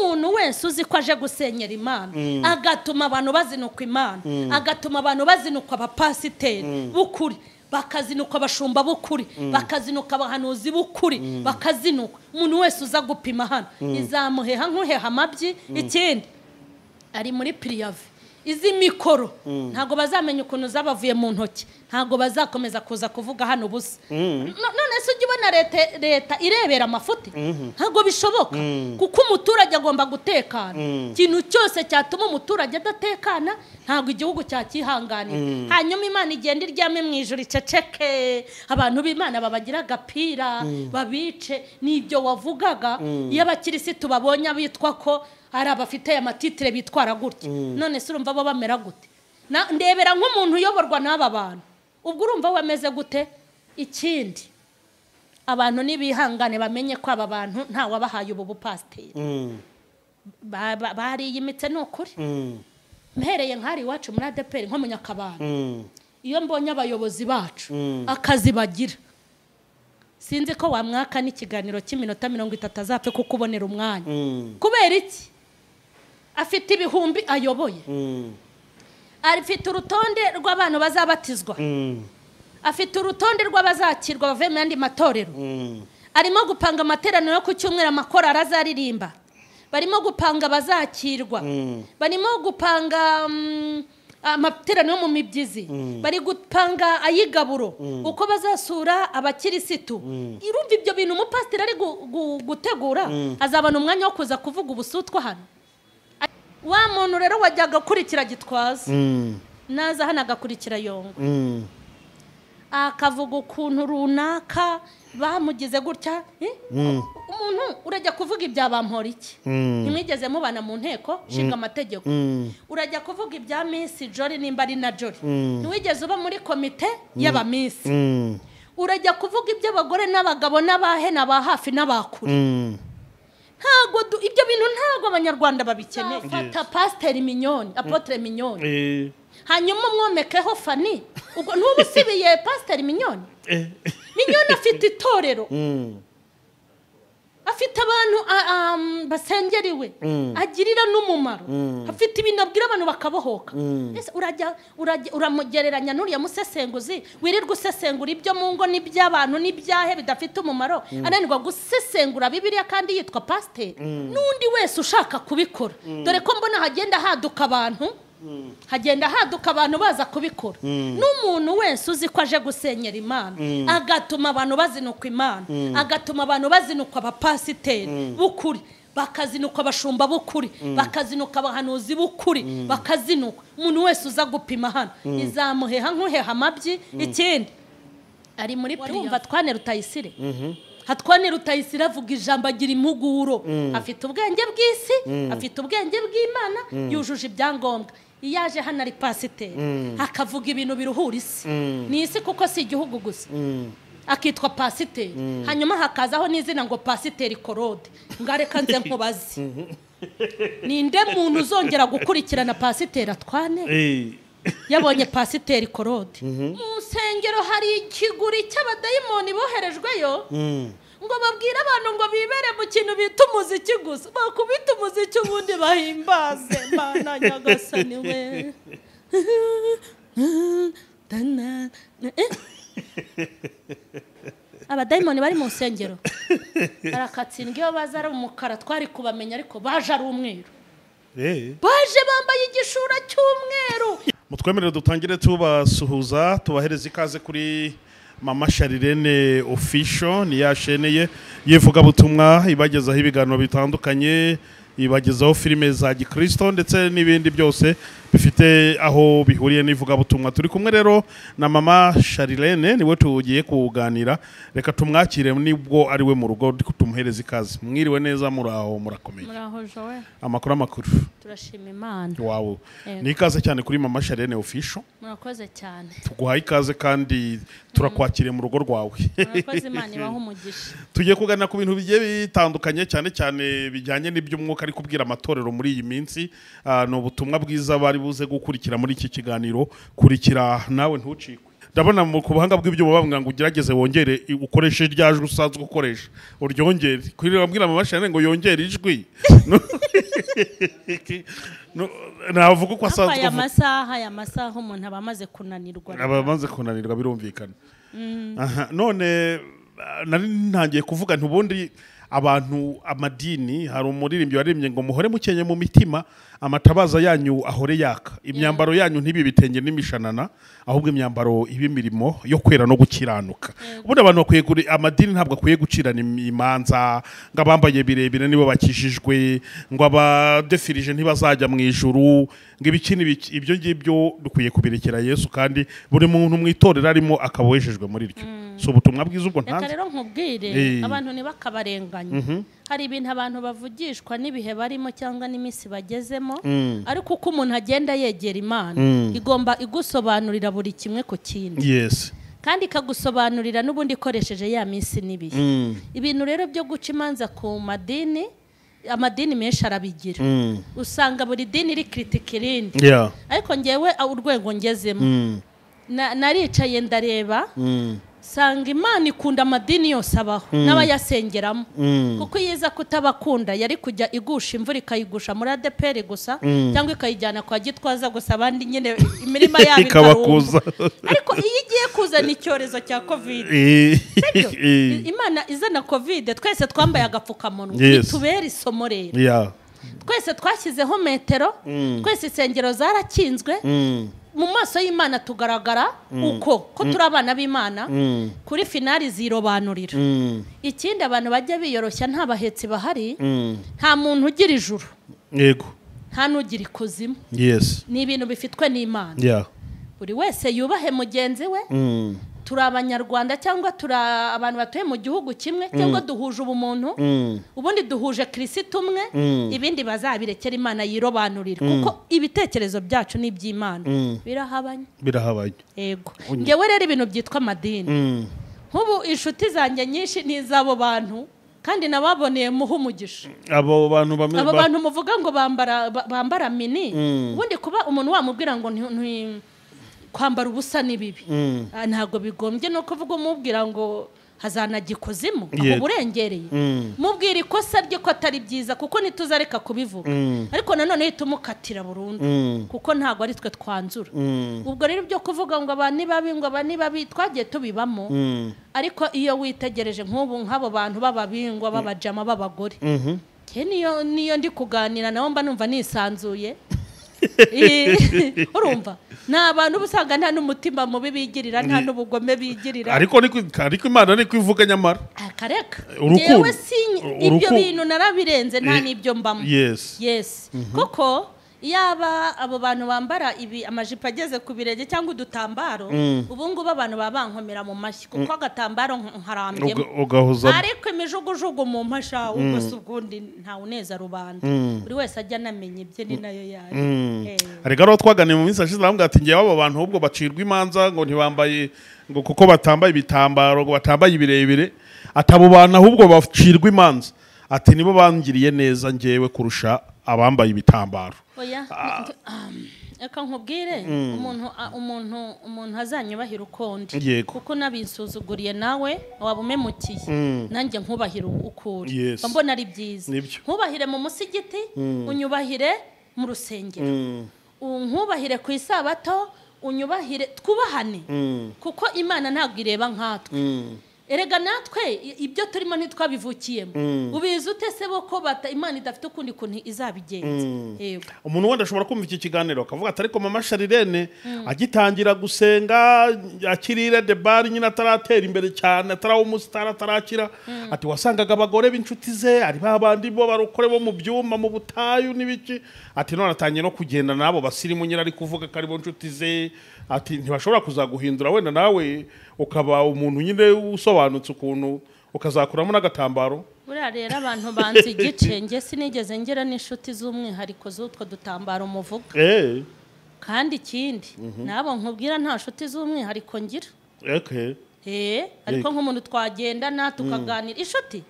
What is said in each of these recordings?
nk'umuntu wese uzi ko aje gusenyera Imana agatuma abantu bazinukwa Imana agatuma abantu bazinukwa abapasiteri b'ukuri bakazinuka abashumba b'ukuri bakazinuka abahanuzi b'ukuri bakazinuka umuntu wese uza gupima hano izamuheha nk'uheha amabyi ikindi ari muri priyave izi mikoro ntago bazamenya ukuntu zabavuye mu ntoki ntago bazakomeza kuza kuvuga hano busa none se ujye ubona leta irebera amafuti ntago bishoboka kuko umuturage agomba gutekana ikintu cyose cyatuma umuturage adatekana ntago igihugu cyakihanganira hanyuma Imana igenda iryame mu ijuru iceceke abantu b'Imana babagira agapira babice nibyo wavugaga iyo abakirisitu babonye abitwa ko ari abafite amatitire bitwara gutya none se urumva bo bamera gute ndebera nk'umuntu uyoborwa n'aba bantu ubwo urumva wameze gute ikindi abantu nibihangane bamenye ko aba bantu nta wabahaye ubu bupasiteri bariyimitse n'ukuri mpereye nk'ari iwacu muri ADPR nko mu Nyakabanda iyo mbonye abayobozi bacu akazi bagira sinzi ko wamwaka n'ikiganiro cy'iminota 30 azapfe kukubonera umwanya kubera iki afite ibihumbi ayoboye afite urutonde rw'abantu bazabatizwa afite urutonde rw'abazakirwa bavuye mu yandi matorero arimo gupanga amateraniro yo ku cyumweru amakora arazaririmba barimo gupanga bazakirwa barimo gupanga amateraniro mu mibyizi bari gupanga ayigaburo uko bazasura abakirisitu irumva ibyo bintu umupasiteri ari gutegura azabana umwanya wo kuza kuvuga ubusutwa hano wa muntu rero wajyaga gukurikira Gitwaza naza hano agakurikira Yongwe akavuga ukuntu runaka bamugize gutya umuntu urajya kuvuga ibya bampora iki ntimwigeze mubana mu nteko shinga amategeko urajya kuvuga ibya Miss Jolly nimba ari na Jolly ntiwigeze uba muri komite y'aba Miss urajya kuvuga iby'abagore n'abagabo n'abahe n'aba hafi n'abakuru ntago ibyo bintu ntago abanyarwanda babikeneye fata pasiteri Minyoni apotre Minyoni hanyuma mwomekeho Fanny ubwo ntubusibiye pasiteri Minyoni Minyoni afite itorero afite abantu basengeriwe agirira n'umumaro afite ibintu abwira abantu bakabohoka ese uramugereranya n'uriya musesenguzi wirirwa usesengura ibyo mu ngo n'iby'abantu n'ibyahe bidafite umumaro ananirwa gusesengura Bibiliya kandi yitwa pasiteri n'undi wese ushaka kubikora dore ko mbona hagenda haduka abantu baza kubikora n'umuntu wese uzi ko aje gusenyera Imana agatuma abantu bazinukwa Imana agatuma abantu bazinukwa abapasiteri b'ukuri bakazinukwa abashumba b'ukuri bakazinukwa abahanuzi b'ukuri bakazinukwa umuntu wese uza gupima hano izamuheha nk'uheha amabyi ikindi ari muri priyumva twane Rutayisire hatwane Rutayisire avuga ijambo agira impuguro afite ubwenge bw'isi afite ubwenge bw'Imana yujuje ibyangombwa iyaje hano ari pasiteri akavuga ibintu biruhura isi ni isi kuko si igihugu gusa akitwa pasiteri hanyuma hakazaho n'izina ngo Pasiteri Claude ngareka nze nkubazi ninde muntu uzongera gukurikirana pasiteri atwane yabonye Pasiteri Claude mu nsengero hari ikiguri cy'abadayimoni boherejweyo ngo babwire abantu ngo bibere mu kintu bita umuziki gusa bakubita umuziki ubundi bahimbaze Mana Nyagasani we abadayimoni bari mu nsengero barakatsindwa iyo baza ari umukara twari kubamenya ariko baje ari umweru baje bambaye igishura cy'umweru mutwemerere dutangire tubasuhuza tubahereza ikaze kuri Mama Charlene official ni yasheneye yivuga butumwa ibagezaho ibiganiro bitandukanye ibagezaho filime za gikristo ndetse n'ibindi byose bifite aho bihuriye n'ivuga butumwa turi kumwe rero na Mama Charlene niwe tugiye kuganira reka tumwakire nibwo ari we mu rugo tumuhereza ikaze mwiriwe neza muraho murakomeye muraho jowe amakuru turashima Imana wow ni ikaze cyane kuri Mama Charlene official murakoze cyane tuguhaye ikaze kandi turakwakiriye mu rugo rwawe murakoze Imana ibahe umugisha tugiye kuganira ku bintu bigiye bitandukanye cyane bijyanye n'iby'umwuka ari kubwira amatorero muri iyi minsi no ubutumwa bwiza bari buze gukurikira muri iki kiganiro kurikira nawe ntucikwe ndabona mu kubuhanga bw'ibyuma bamwe ngo ugerageze wongere ukoreshe ryajwe usanzwe ukoresha uryongere kuri babwira Mama Charlene ngo yongere ijwi navuga uko asanzwe aya masaha umuntu aba amaze kunanirwa birumvikana. None nari ntangiye kuvuga ntubundi abantu amadini hari umuririmbyi waririmbye ngo muhore mukenye mu mitima amatabaza yanyu ahore yaka imyambaro yanyu ntibi bitenge n'imishanana ahubwo imyambaro imirimo yo kwera no gukiranuka. Ubundi abantu bakwiye amadini ntabwo akwiye gucirana imanza ngabambaye birebire nibo bakishijwe ngo abadefirije ntibazajya mu ijuru ngo ibyo ngibyo dukwiye kubirekera Yesu kandi buri muntu mwitorera arimo akabowejejwe muri ryo. So ubutumwa bwiza ubwo ntanze rero nkubwire abantu ntibakabarenganye. Hari ibintu abantu bavugishwa n'ibihe barimo cyangwa n'imisi bagezemo ariko uko umuntu agenda yegera Imana igomba igusobanurira buri kimwe ku kindi. Yes. Kandi ikagusobanurira n'ubundi ikoresheje ya misi n'ibihe. Ibintu rero byo guca imanza ku amadini menshi arabigira. Usanga buri dini iri kritika irindi. Ariko ngewe urwego ngezemo naricaye ndareba sanga Imana ikunda amadini yose abaho n'abayasengeramo kuko yiza kutabakunda yari kujya igusha imvura ikayigusha muri ADPR gusa cyangwa ikayijyana kwa Gitwaza gusa abandi nyine imirima yabo ikabakuza. Ariko iyo igiye kuzana icyorezo cya COVID Imana izana COVID twese twambaye agapfukamunwa bitubera isomo rero. Twese twashyizeho metero twese insengero zarakinzwe mu maso y'Imana tugaragara uko turi abana b'Imana kuri finali zirobanurira. Ikindi abantu bajya biyoroshya nta bahetsi bahari nta muntu ugira ijuru yego nta nugira ikuzimu. Ni ibintu bifitwe n'Imana. Buri wese yubahe mugenzi we. Turi abanyarwanda cyangwa turi abantu batuye mu gihugu kimwe cyangwa duhuje ubumuntu ubundi duhuje Kristo umwe ibindi bazabirekera Imana yirobanurira kuko ibitekerezo byacu n'iby'Imana birahabanye. Yego ngewe rero ibintu byitwa amadini nk'ubu inshuti zanjye nyinshi n'izabo bantu kandi nababoneye muha umugisha. Abo bantu muvuga ngo bambara mini ubundi kuba umuntu wamubwira ngo kwambara ubusa ni bibi ntabwo bigombye no kuvuga umubwira ngo hazanagikozimu aho burengereye mubwira ikosa rye ko atari byiza kuko nituzareka kubivuga ariko nanone hitumukatira burundu kuko ntabwo ari twe twanzura. Ubwo rero byo kuvuga ngo abani babi twagiye tubibamo ariko iyo witegereje nk'abo bantu bababingwa babajama babagore niyo ndi kuganira nabo mba numva nisanzuye. Urumva nta bantu busanga nta n'umutima mubi bigirira nta n'ubugome bigirira ariko Imana niko ivuga nyamara akareka yewe ibyo bintu narabirenze nta n'ibyo mbamo. Yes kuko yaba abo bantu bambara ibi amajipo ageze ku birenge cyangwa udutambaro ubu ngubu abantu babankomera mu mashyi kuko agatambaro nkarambyemo ariko imijugujugu mu mpasha ubwo ubundi ntawe uneza rubanda buri wese ajya anamenya ibye ni nayo yayo. Ariko rero twaganiye mu minsi ashize bambwira ati ngewe abo bantu ahubwo bacirwa imanza ngo ntibambaye ngo kuko batambaye ibitambaro ngo batambaye ibirebire atabo bantu ahubwo bacirwa imanza ati nibo bangiriye neza ngewe kurusha abambaye ibitambaro. Eka nkubwire umuntu azanyubahira ukundi kuko nabinsuzuguriye nawe waba umemukiye nanjye nkubahira ukuri mbona ari byiza. Nkubahire mu musigiti unyubahire mu rusengero nkubahire ku isabato unyubahire twubahane kuko Imana ntabwo ireba nkatwe. Erega natwe ibyo turimo ntitwabivukiyemo ubizi utese bo ko Imana idafite ukundi kuntu izabigenza. Umuntu wenda ashobora kumva iki kiganiro akavuga ati ariko mama Charlene agitangira gusenga akirira de bar nyine ataratera imbere cyane atarawo umusitara atarakira ati wasangaga abagore b'inshuti ze ari babandi bo barokore bo mu byuma mu butayu n'ibiki ati none atangiye no kugenda nabo basirimu nyine ari kuvuga ko ari bo nshuti ze ati ntibashobora kuzaguhindura wenda nawe ukaba umuntu nyine usobanutse ukuntu ukazakuramo n'agatambaro. Buriya rero abantu banze igice nge sinigeze ngera n'inshuti z'umwihariko z'utwo dutambaro muvuga kandi ikindi nabo nkubwira nta nshuti z'umwihariko ngira. Ariko nk'umuntu twagendana tukaganira inshuti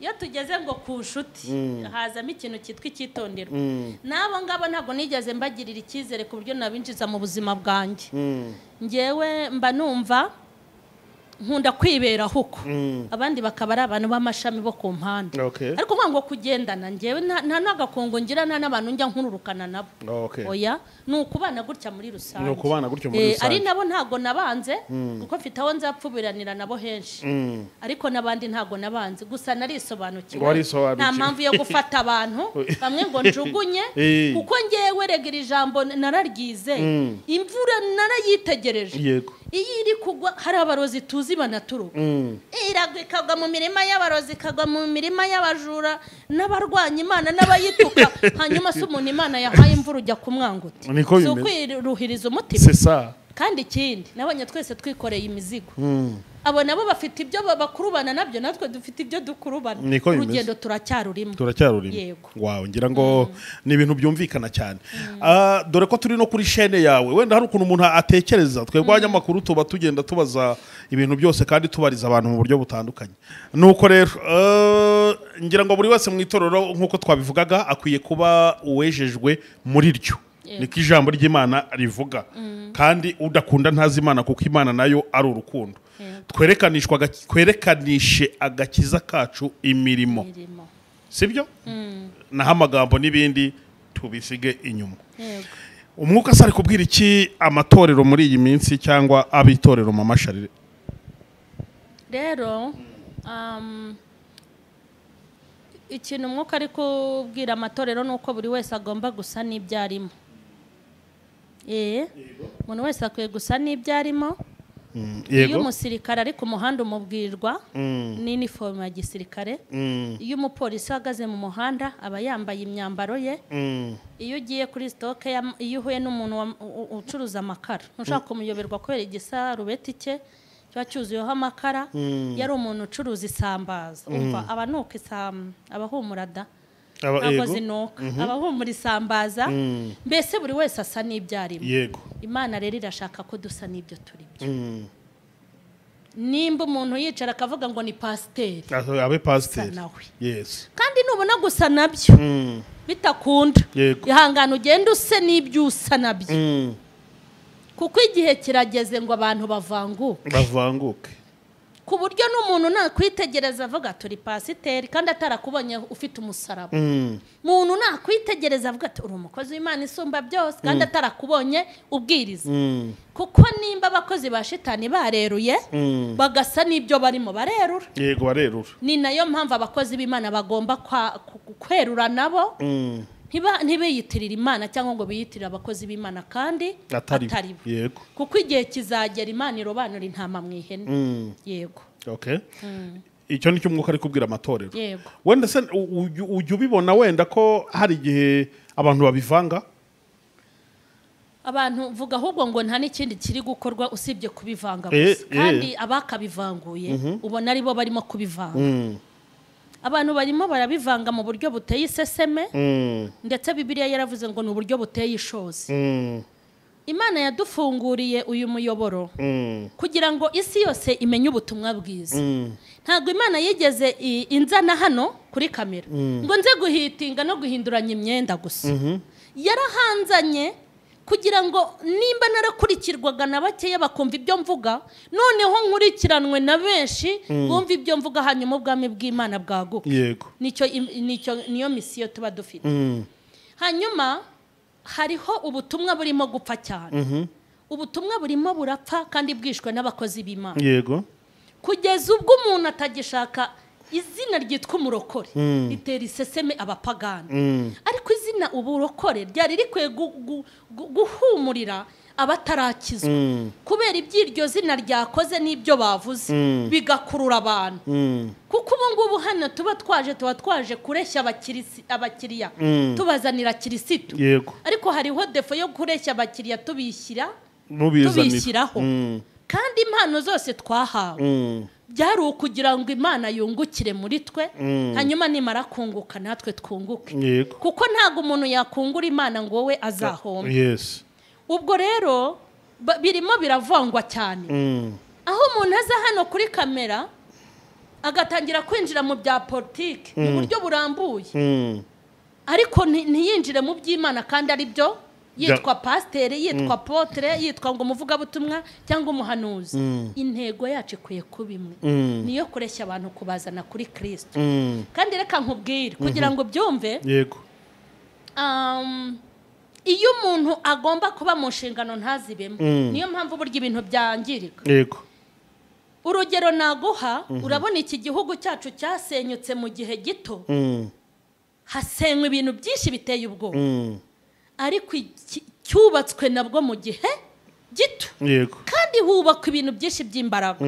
iyo tugeze ngo ku nshuti hazamo ikintu cyitwa icyitonderwa n'abo ngabo ntabwo nigeze mbagirira icyizere ku buryo nabinjiza mu buzima bwanjye. Ngewe mba numva nkunda kwibera huko abandi bakaba ari abantu b'amashami bo ku mpande ariko ngo kugendana ngewe nta nagakongo ngira nta nabantu njya nkururukana nabo oya nukubana gutya muri rusange ari nabo ntago nabanze kuko mfite aho nzapfubiranira nabo henshi ariko nabandi ntago nabanze gusa narisobanukiwe nta mpamvu yo gufata abantu bamwe ngo njugunye kuko ngewe regera ijambo nararyize imvura narayitegereje yego iyi iri kugwa hari abarozi tuzi banaturuka iragwa ikagwa mu mirima y'abarozi ikagwa mu mirima y'abajura n'abarwanya Imana n'abayituka hanyuma se umuntu Imana yahaye imvura ujya kumwanguta so kwiruhiriza umutima kandi ikindi nabonye twese twikoreye imizigo abo nabo bafite ibyo bakurubana nabyo natwe dufite ibyo dukurubana urugendo turacyarurimo yego wow ngira ngo ni ibintu byumvikana cyane dore ko turi no kuri chaîne yawe wenda hari ukuntu umuntu atekereza twebwe abanyamakuru tuba tugenda tubaza ibintu byose kandi tubariza abantu mu buryo butandukanye nuko rero ngira ngo buri wese mu itorero nkuko twabivugaga akwiye kuba uwejejwe muri ryo niko ijambo ry'Imana rivuga kandi udakunda ntazi Imana kuko Imana nayo ari urukundo twerekanishi agakiza kacu imirimo sibyo naho amagambo n'ibindi tubisige inyuma umwuka sari kubwira iki amatorero muri iyi minsi cyangwa abitorero mu masharire rero ikintu umwuka ari kubwira amatorero nuko buri wese agomba gusa n'ibyarimo umuntu wese akwiye gusa n'ibyarimo iyo umusirikare ari ku muhanda umubwirwa n'inifomu ya gisirikare iyo umupolisi ahagaze mu muhanda aba yambaye imyambaro ye iyo ugiye kuri sitoke iyo uhuye n'umuntu ucuruza amakara ntushaka kumuyoberwa kubera igisarubeti cye kiba cyuzuyeho amakara yari umuntu ucuruza isambaza umva abanuka abahumura da abahumura isambaza mbese buri wese asa n'ibyarimo Imana rero irashaka ko dusa n'ibyo turi byo nimba umuntu yicara akavuga ngo ni pasiteri abe pasiteri kandi nubona gusa nabyo bitakunda ihangana ugenda use n'ibyo usa nabyo kuko igihe kirageze ngo abantu bavanguke ku buryo n'umuntu nakwitegereza avuga turi pasiteri kandi atarakubonye ufite umusaraba umuntu nakwitegereza avuga ati uri umukozi w'Imana isumba byose kandi atarakubonye ubwiriza kuko nimba abakozi ba shitani bareruye bagasa n'ibyo barimo barerura yego barerura ni nayo mpamvu abakozi b'Imana bagomba kwerura nabo ntibiyitirira Imana cyangwa ngo biyitirire abakozi b'Imana kandi atari yego kuko igihe kizagera Imana irobanura intama mu ihene yego icyo nicyo umwuka ari kubwira amatorero wenda se ujya ubibona wenda ko hari igihe abantu babivanga abantu vuga ahubwo ngo nta n'ikindi kiri gukorwa usibye kubivanga gusa kandi abakabivanguye ubona ari bo barimo kubivanga abantu barimo barabivanga mu buryo buteye iseseme ndetse Bibiliya yaravuze ngo ni uburyo buteye ishozi Imana yadufunguriye uyu muyoboro kugira ngo isi yose imenye ubutumwa bwiza ntabwo Imana yigeze inzana hano kuri kamera ngo nze guhitinga no guhinduranya imyenda gusa yarahanzanye kugira ngo nimba narakurikirwaga na bakeya bakumva ibyo mvuga noneho nkurikiranwe na benshi bumva ibyo mvuga hanyuma ubwami bw'Imana bwaguka niyo misiyo tuba dufite hanyuma hariho ubutumwa burimo gupfa cyane ubutumwa burimo burapfa kandi bwishwe n'abakozi b'Imana kugeza ubwo umuntu atagishaka izina ryitwa umurokore ritera iseseme abapagani ariko izina uburokore ryari rikwiye guhumurira abatarakizwa kubera iby'iryo zina ryakoze n'ibyo bavuze bigakurura abantu kuko ubu ngubu hano tuba twaje kureshya abakiriya tubazanira kirisitu ariko hariho defo yo kureshya abakiriya tubishyiraho kandi impano zose twahawe byari ukugira ngo Imana yungukire muri twe hanyuma nimara kunguka natwe twunguke kuko ntago umuntu yakungura Imana ngo we azahombe ubwo rero birimo biravangwa cyane aho umuntu aza hano kuri kamera agatangira kwinjira mu bya politiki mu buryo burambuye ariko ntiyinjire mu by'Imana kandi ari byo yitwa pasiteri, yitwa potere, yitwa ngo umuvugabutumwa cyangwa umuhanuzi. Intego yacu ikwiye kuba imwe, niyo kureshya abantu kubazana kuri Kristo. Kandi reka nkubwire kugira ngo byumve, yego, iyo umuntu agomba kuba mu nshingano ntazibemo, niyo mpamvu burya ibintu byangirika. Yego, urugero naguha, urabona iki gihugu cyacu cyasenyutse mu gihe gito, hasenywe ibintu byinshi biteye ubwoba, ariko cyubatswe nabwo mu gihe gito. yego, kandi hubakwa ibintu byinshi by'imbaraga.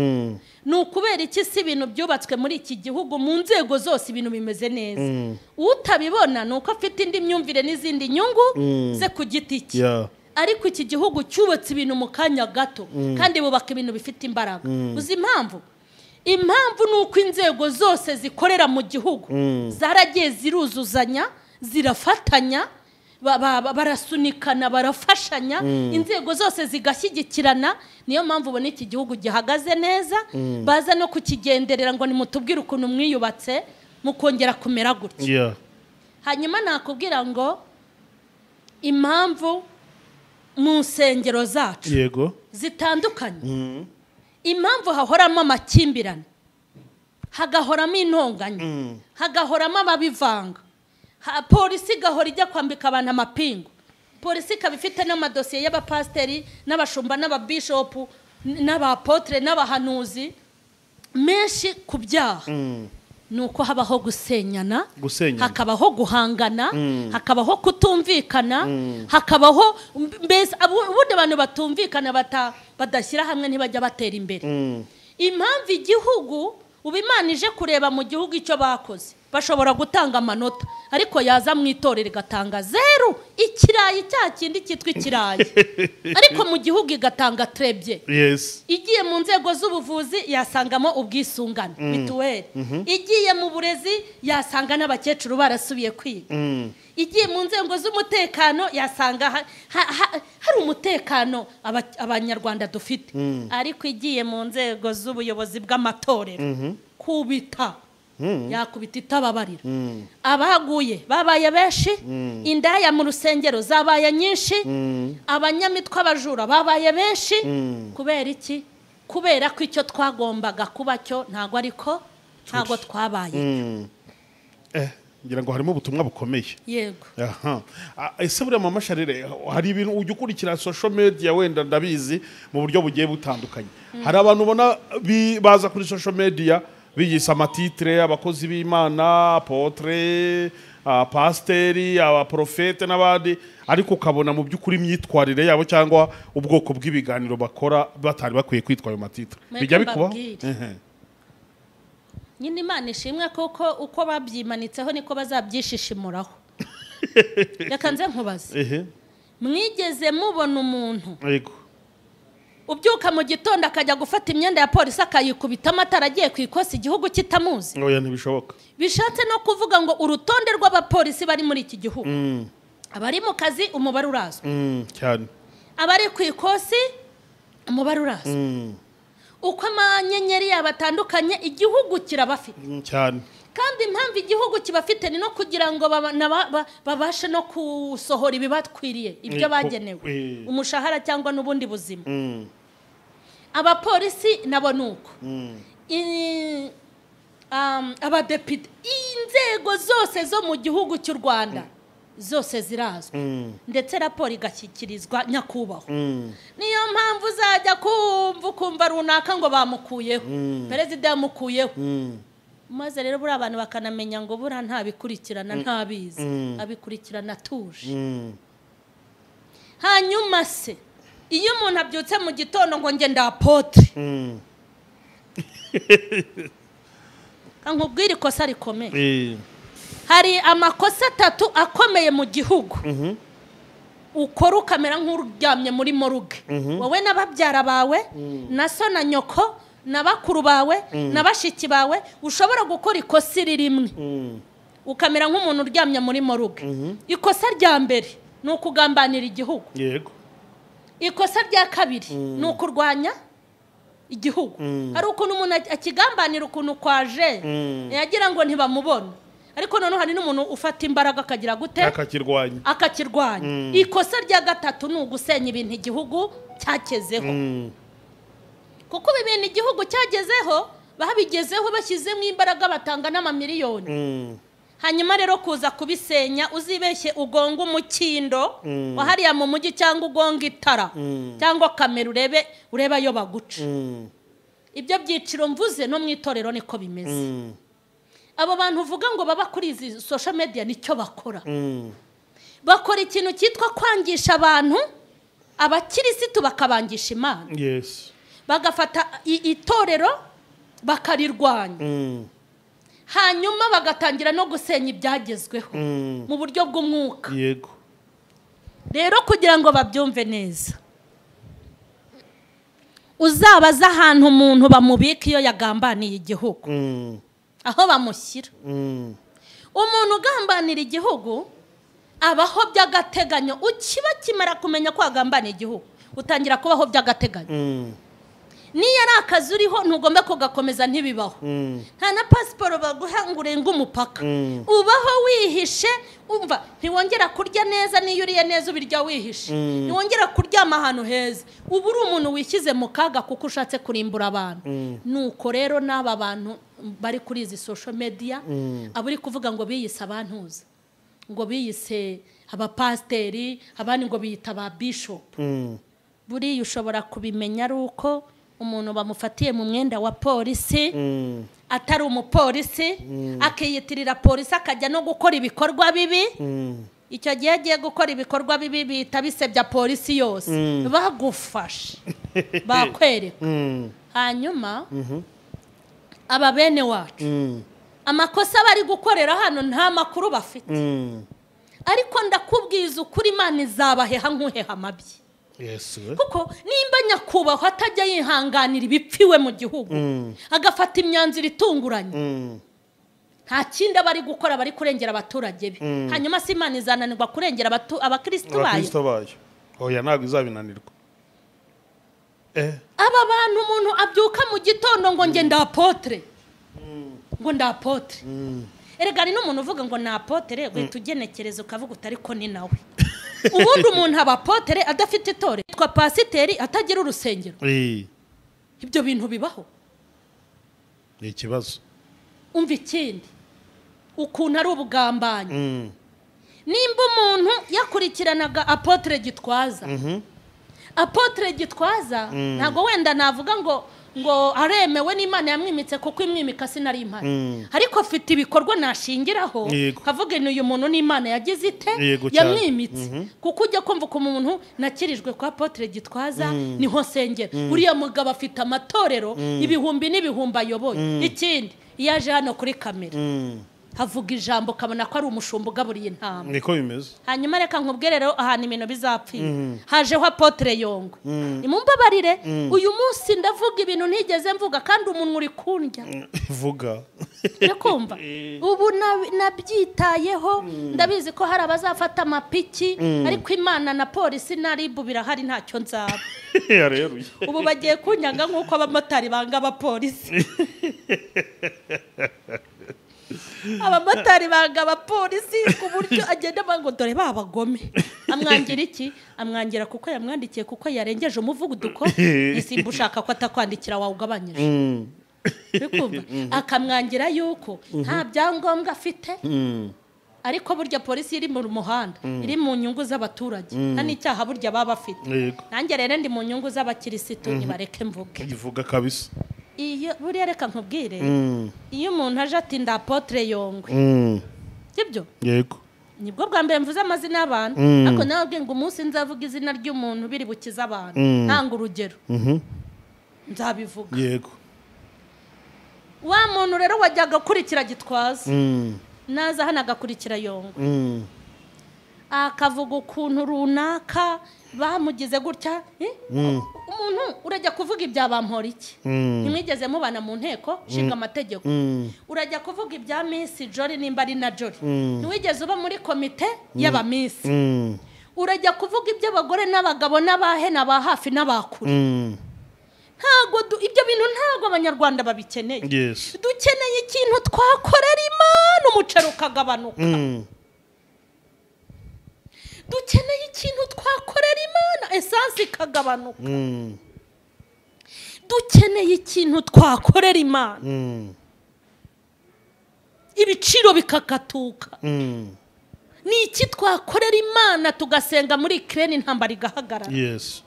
ni ukubera iki si ibintu byubatswe muri iki gihugu mu nzego zose ibintu bimeze neza? utabibona ni uko afite indi myumvire n'izindi nyungu ze ku giti cye. ariko iki gihugu cyubatse ibintu mu kanya gato, kandi bubaka ibintu bifite imbaraga. uzi impamvu ni uko inzego zose zikorera mu gihugu zaragiye ziruzuzanya, zirafatanya, barasunikana, barafashanya, inzego zose zigashyigikirana. niyo mpamvu ubona iki gihugu gihagaze neza. baza no kukigenderera ngo nimutubwire ukuntu mwiyubatse mukongera kumera gutya. hanyuma nakubwira ngo impamvu mu nsengero zacu yego, zitandukanye, impamvu hahoramo amakimbirane, hagahoramo intonganya, hagahoramo ababivanga, polisi igahora ijya kwambika abantu amapingu, polisi ikaba ifite n'amadosiye y'abapasiteri n'abashumba n'ababishopu n'abapotere n'abahanuzi menshi ku byaha. ni uko habaho gusenyana, hakabaho guhangana, hakabaho kutumvikana, hakabaho mbese ubundi abantu batumvikana badashyira hamwe ntibajya batera imbere. impamvu igihugu ubu Imana ije kureba mu gihugu icyo bakoze, bashobora gutanga amanota, ariko yaza mu itorero igatanga 0, ikirayi cya kindi cyitwa ikirayi, ariko mu gihugu igatanga trebye. igiye mu nzego z'ubuvuzi yasangamo ubwisungane mituweli, igiye mu burezi yasanga n'abakecuru barasubiye kwiga, igiye mu nzego z'umutekano yasanga hari umutekano abanyarwanda dufite, ariko igiye mu nzego z'ubuyobozi bw'amatorero kubita yakubita itababarira. abaguye babaye benshi, indaya mu rusengero zabaye nyinshi, abanyamitwe abajura babaye benshi. kubera iki? kubera ko icyo twagombaga kuba cyo ntago twabaye. ngira ngo harimo ubutumwa bukomeye. yego, ese buriya mama Charlene, hari ibintu ujya ukurikira social media, wenda ndabizi mu buryo bugiye butandukanye. hari abantu ubona baza kuri social media biyisa amatitre, abakozi b'Imana, apotre, pasiteri, abaprofete n'abandi, ariko ukabona mu by'ukuri imyitwarire yabo cyangwa ubwoko bw'ibiganiro bakora batari bakwiye kwitwa ayo matitre. bijya bikubaho? nyine Imana ishimwe koko uko babyimanitseho niko bazabyishishimuraho. reka nze nkubaze, mwigeze mubona umuntu ubyuka mu gitondo akajya gufata imyenda ya polisi akayikubita amatara agiye ku ikosi igihugu kitamuzi? oya, ntibishoboka. bishatse no kuvuga ngo urutonde rw'abapolisi bari muri iki gihugu, abari mu kazi umubare urazwi cyane, abari ku ikosi umubare urazwi, uko amanyenyeri yabatandukanye igihugu kirabafite cyane. kandi impamvu igihugu kibafite ni no kugira ngo babashe no gusohora ibibatwiriye ibyo bagenewe, umushahara cyangwa n'ubundi buzima. abapolisi nabo nuko, abadepite, inzego zose zo mu gihugu cy'u Rwanda zose zirazwi, ndetse raporo igashyikirizwa nyakubahwa. niyo mpamvu uzajya kumva runaka ngo bamukuyeho, perezida yamukuyeho, maze rero buriya abantu bakanamenya ngo buriya ntabikurikirana, ntabizi, abikurikirana atuje. hanyuma se iyo umuntu abyutse mu gitondo ngo nge ndapotre, nkubwire ikosa rikomeye. hari amakosa 3 akomeye mu gihugu ukora ukamera nk'uryamye muri moruge, wowe n'ababyara bawe na so na nyoko na bakuru bawe na bashiki bawe. ushobora gukora ikosa rimwe ukamera nk'umuntu uryamye muri moruge. ikosa rya mbere ni ukugambanira igihugu. yego. ikosa rya kabiri ni ukurwanya igihugu. hari ukuntu umuntu akigambanira ukuntu kwaje yagira ngo ntibamubona, ariko none hari n'umuntu ufata imbaraga akagira gute akakirwanya ikosa rya gatatu ni ugusenya ibintu igihugu cyakezeho kuko ibintu igihugu cyagezeho babigezeho bashyizemo imbaraga batanga n'amamiliyoni hanyuma rero kuza kubisenya uzibeshye ugonga umukindo wahariya mu mujyi cyangwa ugonga itara cyangwa kamera ureba yo baguca ibyo byiciro mvuze no mu itorero niko bimeze abo bantu uvuga ngo baba kuri izi social media nicyo bakora bakora ikintu cyitwa kwangisha abantu abakirisitu bakabangisha Imana bagafata itorero bakarirwanya hanyuma bagatangira no gusenya ibyagezweho mu buryo bw'umwuka yego rero kugira ngo babyumve neza uzabaza ahantu umuntu bamubika iyo yagambaniye igihugu aho bamushyira umuntu ugambanira igihugu abaho by'agateganyo ukiba kimara kumenya ko agambaniye igihugu utangira kubaho by'agateganyo niyo ari akazi uriho ntugomba kugakomeza ntibibaho nta na pasiporo baguha ngo urenge umupaka ubaho wihishe umva ntiwongera kurya neza niyo uriye neza ubirya wihishe ntiwongera kuryama ahantu heza ubu uri umuntu wishyize mu kaga kuko ushatse kurimbura abantu nuko rero n'aba bantu bari kuri izi social media abo uri kuvuga ngo biyise abantuza ngo biyise abapasiteri abandi ngo biyita ba bishop buriya ushobora kubimenya ari uko umuntu bamufatiye mu mwenda wa polisi atari umupolisi akiyitirira polisi akajya no gukora ibikorwa bibi icyo gihe agiye gukora ibikorwa bibi bita bisebya polisi yose bagufashe bakwereka hanyuma aba bene wacu amakosa bari gukorera hano nta makuru bafite ariko ndakubwiza ukuri Imana izabaheha nk'uheha amabyi kuko nimba nyakubahwa atajya yihanganira ibipfiwe mu gihugu agafata imyanzuro itunguranye nta kindi bari gukora bari kurengera abaturage be hanyuma si Imana izananirwa kurengera abakristo bayo oya ntabwo izabinanirwa aba bantu umuntu abyuka mu gitondo ngo nge ndapotre ngo ndapotre erega ni n'umuntu uvuga ngo napotre guhita ugenekereza ukavuga utari ko ni nawe ubundi umuntu abapotere adafite itore twa pasiteri atagira urusengero ibyo bintu bibaho ni ikibazo umva ikindi ukuntu ari ubugambanyi nimba umuntu yakurikiranaga apotre Gitwaza apotre Gitwaza ntago wenda navuga ngo aremewe n'Imana yamwimitse kuko imwimika sinari impari ariko afite ibikorwa nashingiraho kavuga uyu muntu n'Imana yagize ite yamwimitse kuko ujya kumva ko umuntu nakirijwe kwa apotre Gitwaza niho sengera uriya mugabo afite amatorero ibihumbi n'ibihumbi ayoboye ikindi yaje hano kuri kamera havuga ijambo kabona ko ari umushumba ugaburiye intama niko bimeze hanyuma reka nkubwire rero ahantu ibintu bizapfira hajeho Ap.Yongwe imumbabarire uyu munsi ndavuga ibintu ntigeze mvuga kandi umuntu uri kundya vuga nakumva ubu nabyitayeho ndabizi ko hari abazafata amapiki ariko Imana na polisi na ribu birahari ntacyo nzaba ubu bagiye kunyanga nk'uko abamotari banga abapolisi abamotari banga abapolisi ku buryo agenda bango dore babagome amwangira iki amwangira kuko yamwandikiye kuko yarengeje umuvuduko isimba ushaka ko atakwandikira wawe ugabanyije akamwangira yuko nta byangombwa afite ariko burya polisi iri mu muhanda iri mu nyungu z'abaturage nta n'icyaha burya baba bafite nanjye rero ndi mu nyungu z'abakirisitu ntibareke mvuge ivuga kabisa iyo buriya reka nkubwire iyo umuntu aje ati nda Ap.Yongwe sibyo yego nibwo bwa mbere mvuze amazina y'abantu ariko nababwiye ngo umunsi nzavuga izina ry'umuntu biri bukize abantu ntanga urugero nzabivuga yego wa muntu rero wajyaga kurikira Gitwaza naza hano agakurikira Yongwe akavuga ukuntu runaka bamugize gutya umuntu urajya kuvuga ibya bampora iki nimwigeze mubana mu nteko shinga amategeko urajya kuvuga ibya Miss Jolly nimba ari na Jolly ntiwigeze uba muri komite y'aba Miss urajya kuvuga iby'abagore n'abagabo n'abahe n'aba hafi n'abakuru ibyo bintu ntago abanyarwanda babikeneye. Yes. Dukeneye ikintu twakorera Imana umuceri ukagabanuka. Dukeneye ikintu twakorera Imana esansi ikagabanuka. Dukeneye ikintu twakorera Imana ibiciro bikakatuka. Ni iki twakorera Imana tugasenga muri Ukraine intambara igahagarara? Yes.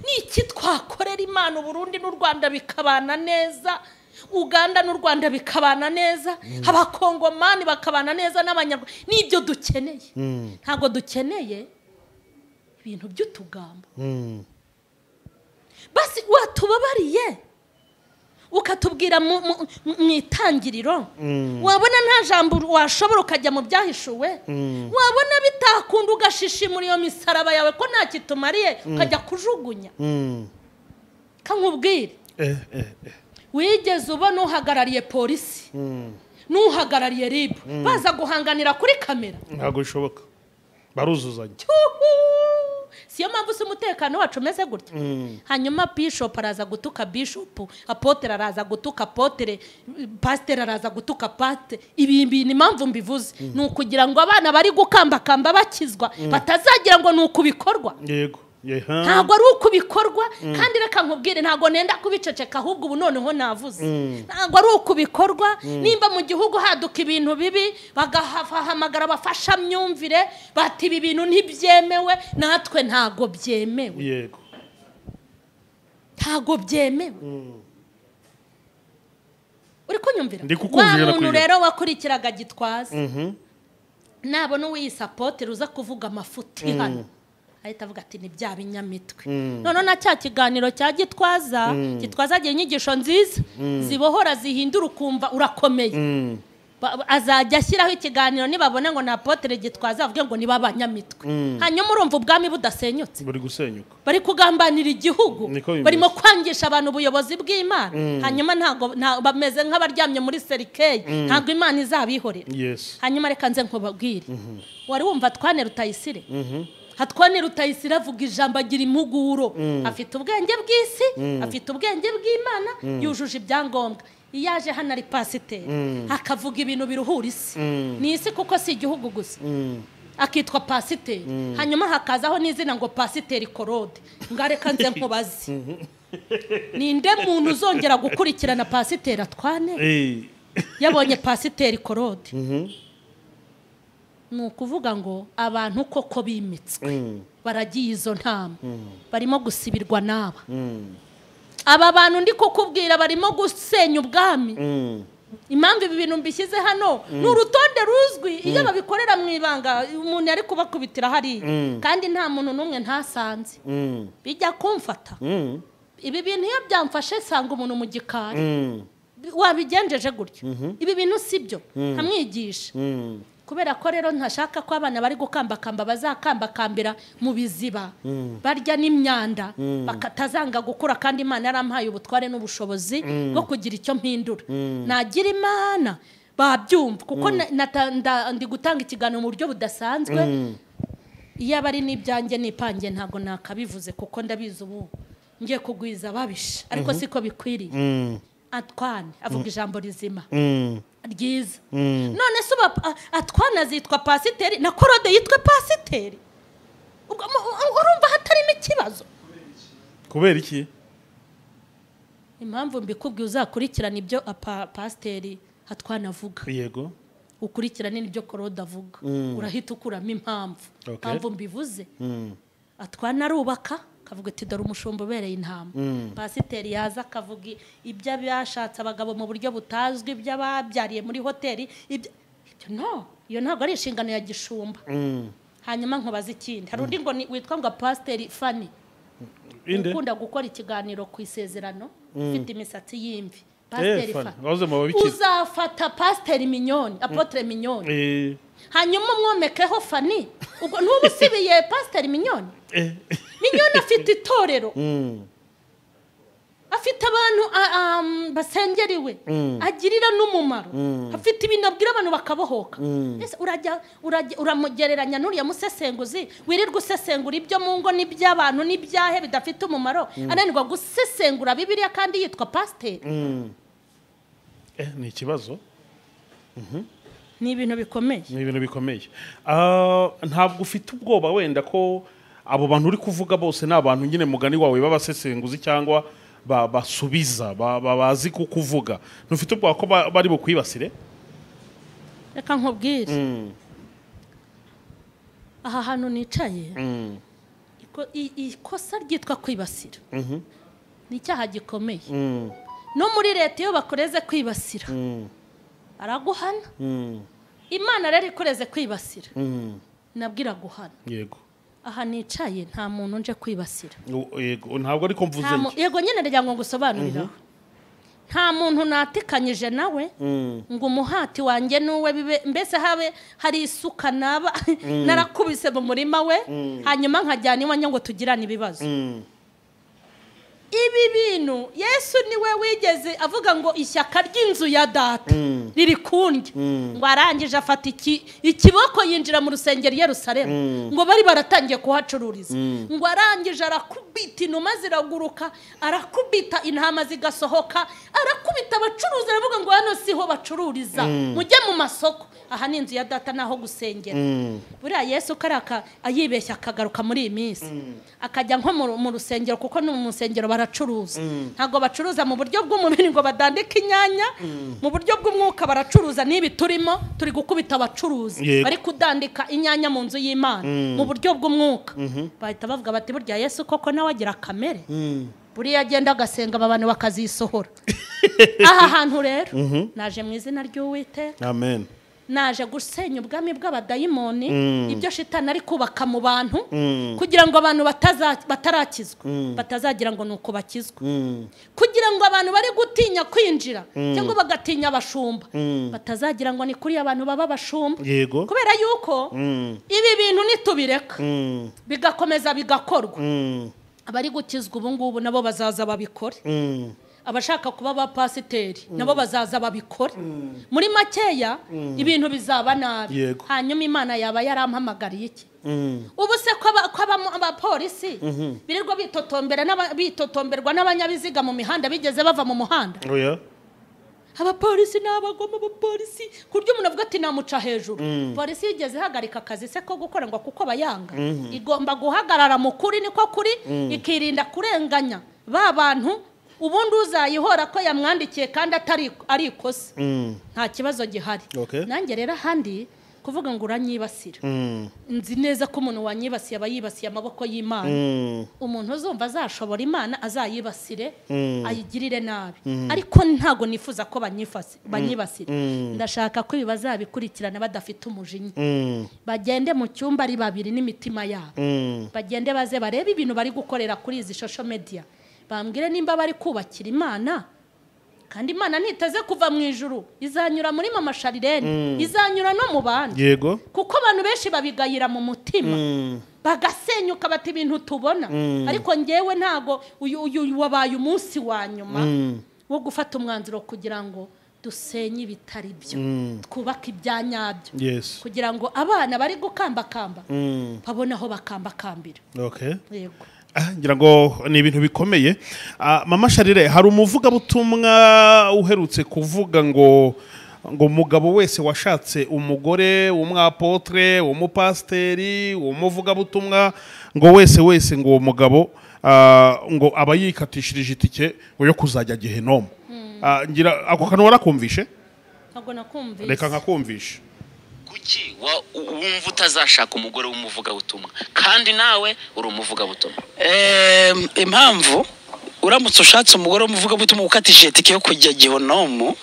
Ni iki twakorera Imana Burundi n'u Rwanda bikabana neza, Uganda n'u Rwanda bikabana neza, abakongomani bakabana neza n'abanyarwanda? Nibyo dukeneye. Ntago dukeneye ibintu by'utugambo. Basi watubabariye ukatubwira mu itangiriro, wabona nta jambo washobora ukajya mu byahishuwe, wabona bitakunda ugashishimura iyo misaraba yawe ko nta kitumariye ukajya kujugunya. Kankubwire, wigeze ubona uhagarariye polisi n'uhagarariye RIB baza guhanganira kuri kamera? Ntago bishoboka, baruzuzanya. Siyo mpamvu umutekano wacu umeze gutya. Hanyuma bishop araza gutuka bishop, apotre araza gutuka apotre, pastor araza gutuka pastor. Ibi ni impamvu mbivuze, ni ukugira ngo abana bari gukambakamba bakizwa batazagira ngo ni ukubikorwa. Yego. Ntago ari ukubikorwa, kandi reka nkubwire ntago nenda kubiceceka, ahubwo ubu noneho navuze. Ntago ari ukubikorwa. Nimba mu gihugu haduka ibintu bibi bagahamagara bafasha myumvire bati ibi bintu ntibyemewe, natwe ntago byemewe. Yego. Ntago byemewe. Uri kunyumvira? Wa muntu rero wakurikiraga Gitwaza nabona uwisapote ruza kuvuga amafuti hano, ahita avuga ati ni bya binyamitwe. None na cya kiganiro cya Gitwaza agiye inyigisho nziza zibohora zihindura ukumva urakomeye. Azajya ashyiraho ikiganiro nibabone ngo na apotre Gitwaza avuge ngo niba abanyamitwe. Hanyuma urumva ubwami budasenyutse, bari gusenyuka, bari kugambanira igihugu, barimo kwangisha abantu ubuyobozi bw'Imana. Hanyuma ntago bameze nk'abaryamye muri serikeye, ntago Imana izabihorera. Hanyuma reka nze nkubabwire, wari wumva Twane Rutayisire? Hatwane Rutayisire avuga ijambo agira impuguro, afite ubwenge bw'isi, afite ubwenge bw'Imana, yujuje ibyangombwa. Iyaje hano ari pasiteri akavuga ibintu biruhura isi, ni isi kuko si igihugu gusa, akitwa pasiteri. Hanyuma hakazaho n'izina ngo Pasiteri Claude. Ngareka nze nkubaze, ninde muntu uzongera gukurikirana Pasiteri Twane yabonye Pasiteri Claude? Ni ukuvuga ngo abantu koko bimitswe baragiye izo ntama, barimo gusibirwa n'aba. Aba bantu ndi kukubwira barimo gusenya ubwami. Impamvu ibi bintu mbishyize hano ni urutonde ruzwi, iyo babikorera mu ibanga umuntu yari kubakubitira hari, kandi nta muntu n'umwe ntasanze bijya kumfata. Ibi bintu iyo byamfashe sanga umuntu mu gikari wabigenjeje gutyo, ibi bintu sibyo nkamwigisha. Kubera ko rero ntashaka ko abana bari gukambakamba bazakambakambira mu biziba barya n'imyanda bakatazanga gukura, kandi Imana yarampaye ubutware n'ubushobozi bwo kugira icyo mpindura. Nagira Imana babyumva, kuko ndi gutanga ikiganiro mu buryo budasanzwe. Iyo abari n'ibyanjye nipange ntago nakabivuze, kuko ndabizi ubu ngiye kugwiza babisha, ariko siko bikwiriye. Atwane avuga ijambo rizima ryiza. None se Atwane azitwa pasiteri na Claude yitwa pasiteri? Urumva hatarimo ikibazo? Kubera iki? Impamvu mbikubwiye uzakurikirana ibyo pasiteri Atwane avuga. Yego. Ukurikirane n'ibyo Claude avuga, urahita ukuramo impamvu mbivuze. Atwane arubaka akavuga ati dore umushumba ubereye intama. Pasiteri yaza akavuga ibyo byashatse abagabo mu buryo butazwi, by'ababyariye muri hoteli. Ibyo no, iyo ntabwo ari inshingano ya gishumba. Hanyuma nkubaza ikindi, hari undi ngo witwa ngo Pst Fanny, ukunda gukora ikiganiro ku isezerano, ufite imisatsi y'imvi. Pst Fanny uzafata Pasiteri Mignone, apotre Mignone, hanyuma umwomekeho Fanny. Ubwo ntubusibiye Pasiteri Mignone? Mignone afite itorero. afite abantu basengeriwe agirira n'umumaro afite ibintu abwira abantu bakabohoka ese uramugereranya n'uriya musesenguzi wirirwa usesengura ibyo mu ngo n'iby'abantu n'ibyahe bidafite umumaro ananirwa gusesengura Bibiliya kandi yitwa pasiteri ni ikibazo ni ibintu bikomeye ntabwo ufite ubwoba wenda ko abo bantu uri kuvuga bose ni abantu nyine mugani wawe b'abasesenguzi cyangwa basubiza bazi kukuvuga ntufite ubwoba ko bari bukwibasire reka nkubwire aha hantu nicaye ikosa ryitwa kwibasira ni icyaha gikomeye no muri leta iyo bakoreze kwibasira araguhana Imana rero ikoreze kwibasira nabwira guhana yego aha nicaye nta muntu nje kwibasira yego ntabwo ariko mvuze yego nyine rya ngo ngusobanurira nta muntu natikanyije nawe ngo umuhati wanjye nuwe bibe mbese habe hari isuka naba narakubise mu murima we hanyuma nkajyana iwanjye ngo tugirane ibibazo ibi bintu Yesu niwe wigeze avuga ngo ishyaka ry'inzu ya data riri kundya ngo arangije afata ikiboko yinjira mu rusengero i Yerusalemu ngo bari baratangiye kuhacururiza ngo arangije arakubita inuma ziraguruka arakubita intama zigasohoka arakubita abacuruzi aravuga ngo hano siho bacururiza mujye mu masoko aha ni inzu ya data naho gusengera buriya Yesu karaka ayibeshya akagaruka muri iyi minsi akajya nko mu rusengero kuko no mu rusengero baracuruza ntago bacuruza mu buryo bw'umubiri ngo badandika inyanya mu buryo bw'umwuka baracuruza nibi turi gukubita abacuruzi bari kudandika inyanya mu nzu y'Imana mu buryo bw'umwuka bahita bavuga bati burya Yesu koko nawe agira kamere buriya agenda agasenga abantu bakazisohora aha hantu rero naje mu izina ry'Uwiteka amen naje gusenya ubwami bw'abadayimoni ibyo shitani ari kubaka mu bantu kugira ngo abantu batarakizwa batazagira ngo nuko bakizwa kugira ngo abantu bari gutinya kwinjira cyangwa bagatinya abashumba batazagira ngo ni kuri abantu baba bashumba kubera yuko ibi bintu nitubireka bigakomeza bigakorwa abari gukizwa ubu ngubu nabo bazaza babikore abashaka kuba ba pasiteri nabo bazaza babikora muri makeya ibintu bizaba nabi hanyuma Imana yaba yarampamagariye iki ubu se ko abapolisi birirwa bitotomberwa n'abanyabiziga mu mihanda bigeze bava mu muhanda abapolisi n'abagoma abapolisi kuryo umuntu avuga ati namuca hejuru polisi yigeze hagarika akazi se ko gukora ngo kuko bayanga igomba guhagarara mu kuri niko kuri ikirinda kurenganya ba bantu ubundi uzayihora ko yamwandikiye kandi ari ikosa nta kibazo gihari nanjye rero ahandi kuvuga ngo uranyibasira nzi neza ko umuntu wanyibasiye aba yibasiye amaboko y'Imana umuntu uzumva azashobora Imana azayibasire ayigirire nabi ariko ntago nifuza ko banyibasira ndashaka ko bazabikurikirana badafite umujinya bagende mu cyumba ari babiri n'imitima yabo bagende baze barebe ibintu bari gukorera kuri izi social media bambwire nimba bari kubakira Imana kandi Imana ntiteze kuva mu ijuru izanyura muri mama Charlene izanyura no mu bandi yego kuko abantu benshi babigayira mu mutima bagasenyuka bati ibintu tubona ariko ngewe ntago uyu wabaye umunsi wa nyuma wo gufata umwanzuro kugira ngo dusenye ibitari byo twubaka ibyanyabyo kugira ngo abana bari gukambakamba babone aho bakambakambira yego ngira ngo ni ibintu bikomeye mama Charlene hari umuvugabutumwa uherutse kuvuga ngo umugabo wese washatse umugore w'umwapotre w'umupasiteri w'umuvugabutumwa ngo wese ngo uwo mugabo ngo aba yikatishirije itike yo kuzajya Gehinomu ngira ako kantu warakumvishe ntabwo nakumvishe reka nkakumvishe kuki wumva utazashaka umugore w'umuvugabutumwa kandi nawe uri umuvugabutumwa impamvu uramutse ushatse umugore w'umuvugabutumwa ukatishije itike yo kujya Gehinomu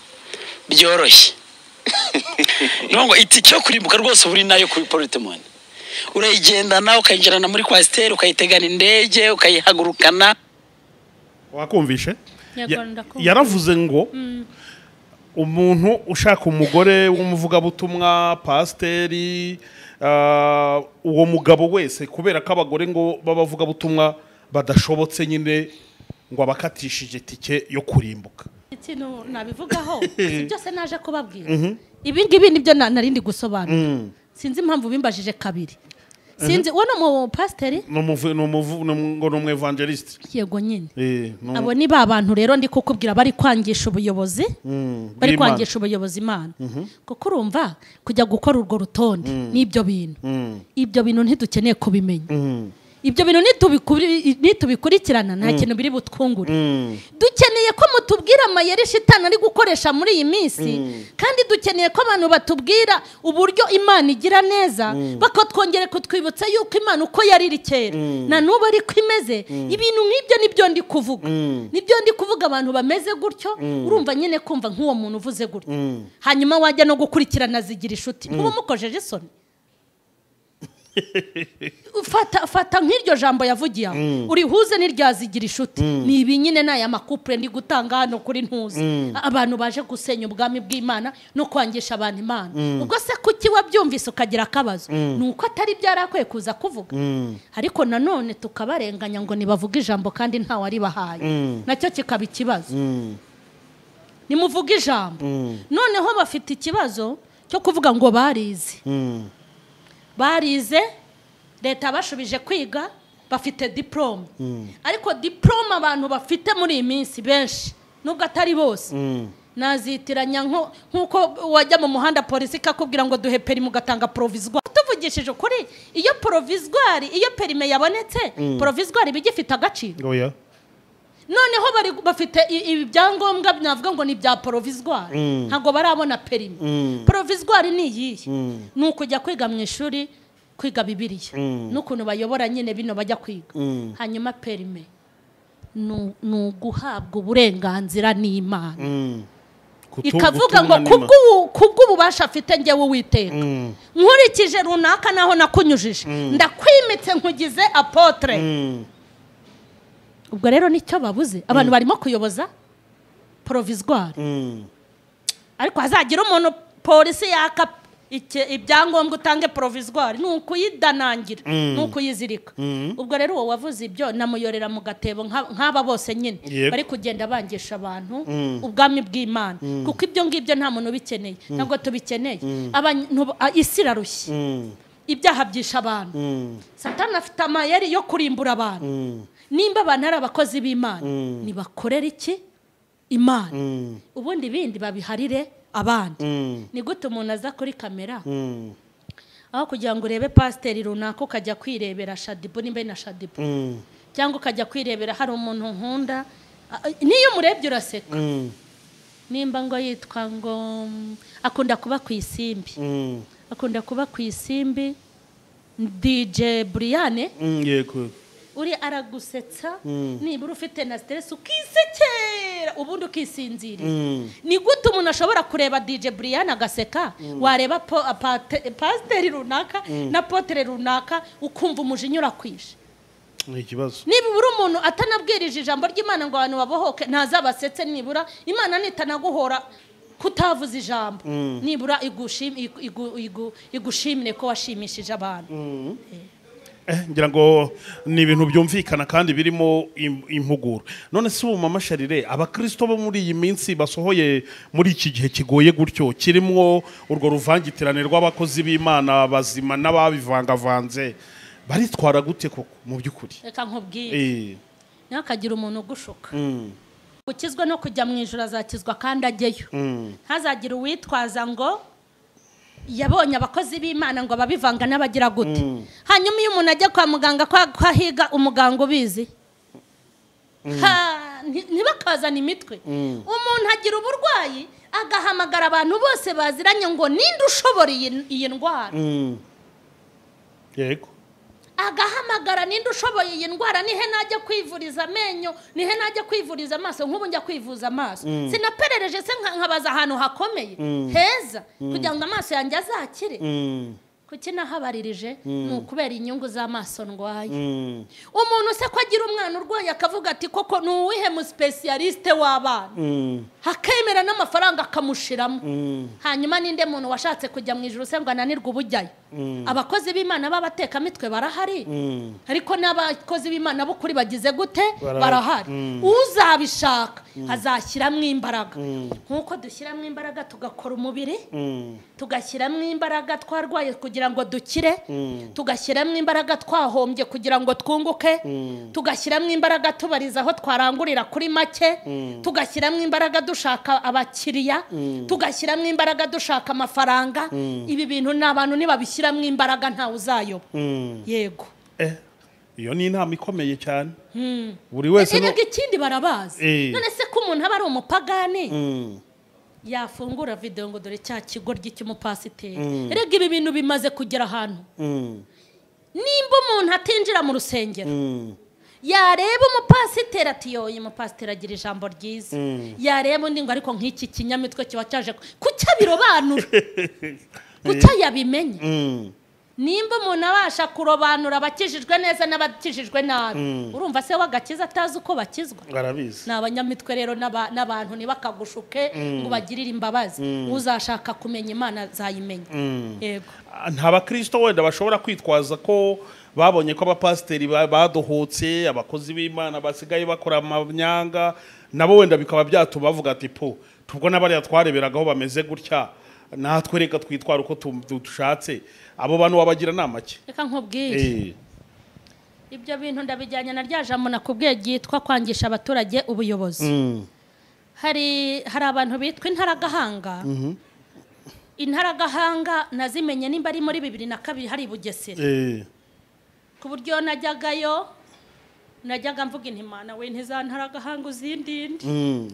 byoroshye ngo itike yo kurimbuka rwose uri nayo kuri politemone urayigendana ukayinjirana muri kwasiteri ukayitegana indege ukayihagurukana wakumvishe yaravuze ngo umuntu ushaka umugore w'umuvugabutumwa pasiteri uwo mugabo wese kubera ko abagore ngo babavugabutumwa badashobotse nyine ngo abakatishije tike yo kurimbuka. Ikintu nabivugaho byose naje kubabwira. Ibi ngibi nibyo narindi gusobanura. Sinzi impamvu bimbajije kabiri. Sinzi wono mu pasiteri no evangelist yego nyine abo ni ba bantu rero ndi kukubwira bari kwangisha ubuyobozi bari kwangisha ubuyobozi Imana kuko urumva kujya gukora urwo rutonde n'ibyo bintu ntidukeneye kubimenya ibyo bintu nitubikurikirana nta kintu biri butwungure dukeneye ko mutubwira amayeri shitani ari gukoresha muri iyi minsi kandi dukeneye ko abantu batubwira uburyo Imana igira neza bakatwongera kutwibutsa yuko Imana uko yari iri kera na n'ubu ariko imeze ibintu nk'ibyo nibyo ndi kuvuga abantu bameze gutyo urumva nyine kumva nk'uwo muntu uvuze gutyo hanyuma wajya no gukurikirana zigira inshuti ubu mukojeje isoni fata nk'iryo jambo yavugiye urihuze n'iryazigira inshuti ni ibi nyine n'aya makupure ndi gutanga hano kuri ntuzi abantu baje gusenya ubwami bw'Imana no kwangisha abantu Imana ubwo se kuki wabyumvise ukagira akabazo nuko atari byarakwiye kuza kuvuga ariko nanone tukabarenganya ngo nibavuga ijambo kandi nta wari bahaye nacyo kikaba ikibazo nimuvuga ijambo noneho bafite ikibazo cyo kuvuga ngo barize leta bashubije kwiga bafite diplome ariko diplome abantu bafite muri iyi minsi benshi nubwo atari bose nazitiranya nkuko wajya mu muhanda polisi ikakubwira ngo duhe perime ugatanga provisoire tuvugishije ukuri iyo provisoire iyo perime yabonetse provisoire bigifite agaciro noneho bafite ibyangombwa navuga ngo ni bya provisoire ntago barabona perime provisoire ni iyihe ni ukujya kwiga mu ishuri kwiga Bibiliya n'ukuntu bayobora nyine bino bajya kwiga hanyuma perime ni uguhabwa uburenganzira n'Imana ikavuga ngo kubw'ububasha afite njyewe Uwiteka nkurikije runaka naho nakunyujije ndakwimitse nkugize apotre ubwo rero nicyo babuze abantu barimo kuyoboza provisoire ariko hazagira umuntu polisi yaka ibyangombwa utange provisoire nukuyidanangira nukuyizirika ubwo rero wowe wavuze ibyo namuyorera mu gatebo nk'aba bose nyine bari kugenda bangisha abantu ubwami bw'Imana kuko ibyo ngibyo nta muntu bikeneye ntabwo tubikeneye abantu isi irarushye ibyaha byisha abantu Satani afite amayeri yo kurimbura abantu nimba abantu ari abakozi b'Imana nibakorera iki Imana ubundi bindi babiharire abandi ni gute umuntu aza kuri kamera aho kugira ngo urebe pasiteri runaka ukajya kwirebera Shadibu nimba na Shadibu cyangwa ukajya kwirebera hari umuntu nkunda niyo murebye uraseka nimba ngo yitwa ngo akunda kuba ku isimbi DJ Briane yego uri aragusetsa nibura ufite na stress ukisekera ubundi ukisinzira ni gute umuntu ashobora kureba DJ Brian agaseka wareba pasiteri runaka na potere runaka ukumva umujinya urakwishe ikibazo nibura umuntu atanabwirije ijambo ry'Imana ngo abantu babohoke ntazabasetse nibura Imana nitanaguhora kutavuza ijambo nibura igushimire ko washimishije abantu ngira ngo ni ibintu byumvikana kandi birimo impuguro none se ubu mama Charlene abakristo bo muri iyi minsi basohoye muri iki gihe kigoye gutyo kirimo urwo ruvangitirane rw'abakozi b'Imana bazima n'ababivangavanze baritwara gute koko mu by'ukuri reka nkubwire ntakagira umuntu ugushuka gukizwa no kujya mu ijuru azakizwa kandi ajyeyo ntazagira uwitwaza ngo yabonye abakozi b'Imana ngo babivanga n'abagira gute hanyuma iyo umuntu ajya kwa muganga kwahiga umuganga ubizi ntibakazana imitwe umuntu agira uburwayi agahamagara abantu bose baziranye ngo ninde ushobora iyi ndwara yego agahamagara ninde ushoboye iyi ndwara nihe najya kwivuriza amenyo nihe najya kwivuriza amaso nk'ubu njya kwivuza amaso sinaperereje se nkabaza ahantu hakomeye heza kugira ngo amaso yanjye azakire kuki nahabaririje ni ukubera inyungu z'amaso ndwaye. Umuntu se ko agira umwana urwaye akavuga ati koko ni uwihe mu specialiste w'abana, hakemera n'amafaranga akamushiramo. Hanyuma ninde muntu washatse kujya mu ijuru se ngo ananirwe ubujyayo? Abakozi b'Imana b'abatekamitwe barahari, ariko n'abakozi b'Imana b'ukuri bagize gute? Barahari. Uzabishaka azashyiramo imbaraga, nk'uko dushyiramo imbaraga tugakora umubiri, tugashyiramo imbaraga twarwaye kugira ngo dukire, tugashyiramo imbaraga twahombye kugira ngo twunguke, tugashyiramo imbaraga tubariza aho twarangurira kuri make, tugashyiramo imbaraga dushaka abakiriya, tugashyiramo imbaraga dushaka amafaranga. Ibi bintu n'abantu nibabishyiramo imbaraga ntawe uzayoba. Yego, iyo ni inama ikomeye cyane. Buri wese no ikindi barabazi. None se ko umuntu aba ari umupagani yafungura video ngo dore cya kigoryi cy'umupasiteri? Rega ibi bintu bimaze kugera ahantu. Nimba umuntu atinjira mu rusengero yareba umupasiteri ati yoye umupasiteri agira ijambo ryiza, yareba undi ngo ariko nk'iki kinyamitwe kiba cyaje kucya birobanura, kucya yabimenye. Nimba umuntu abasha kurobanura abakijijwe neza n'abakijijwe nabi, urumva se wagakiza atazi uko bakizwa? Barabizi. N'abanyamitwe rero n'abantu ntibakagushuke ngo bagirire imbabazi. Uzashaka kumenya Imana zayimenya. Yego, nta bakristo wenda bashobora kwitwaza ko babonye ko abapasiteri badohotse, abakozi b'Imana basigaye bakora amanyanga, nabo wenda bikaba byatuma bavuga ati po tubwo n'abariya twareberagaho bameze gutya, natwe reka twitwara uko dushatse. Abo bantu wabagira nama ki? Reka nkubwire, ibyo bintu ndabijyanye na rya jambo nakubwiye ryitwa kwangisha abaturage ubuyobozi. Hari abantu bitwa intaragahanga. Intaragahanga nazimenye nimba ari muri 2002 hari Bugesera. Ku buryo najyagayo, najyaga mvuga Imana we ntizantaragahanga uzindindi.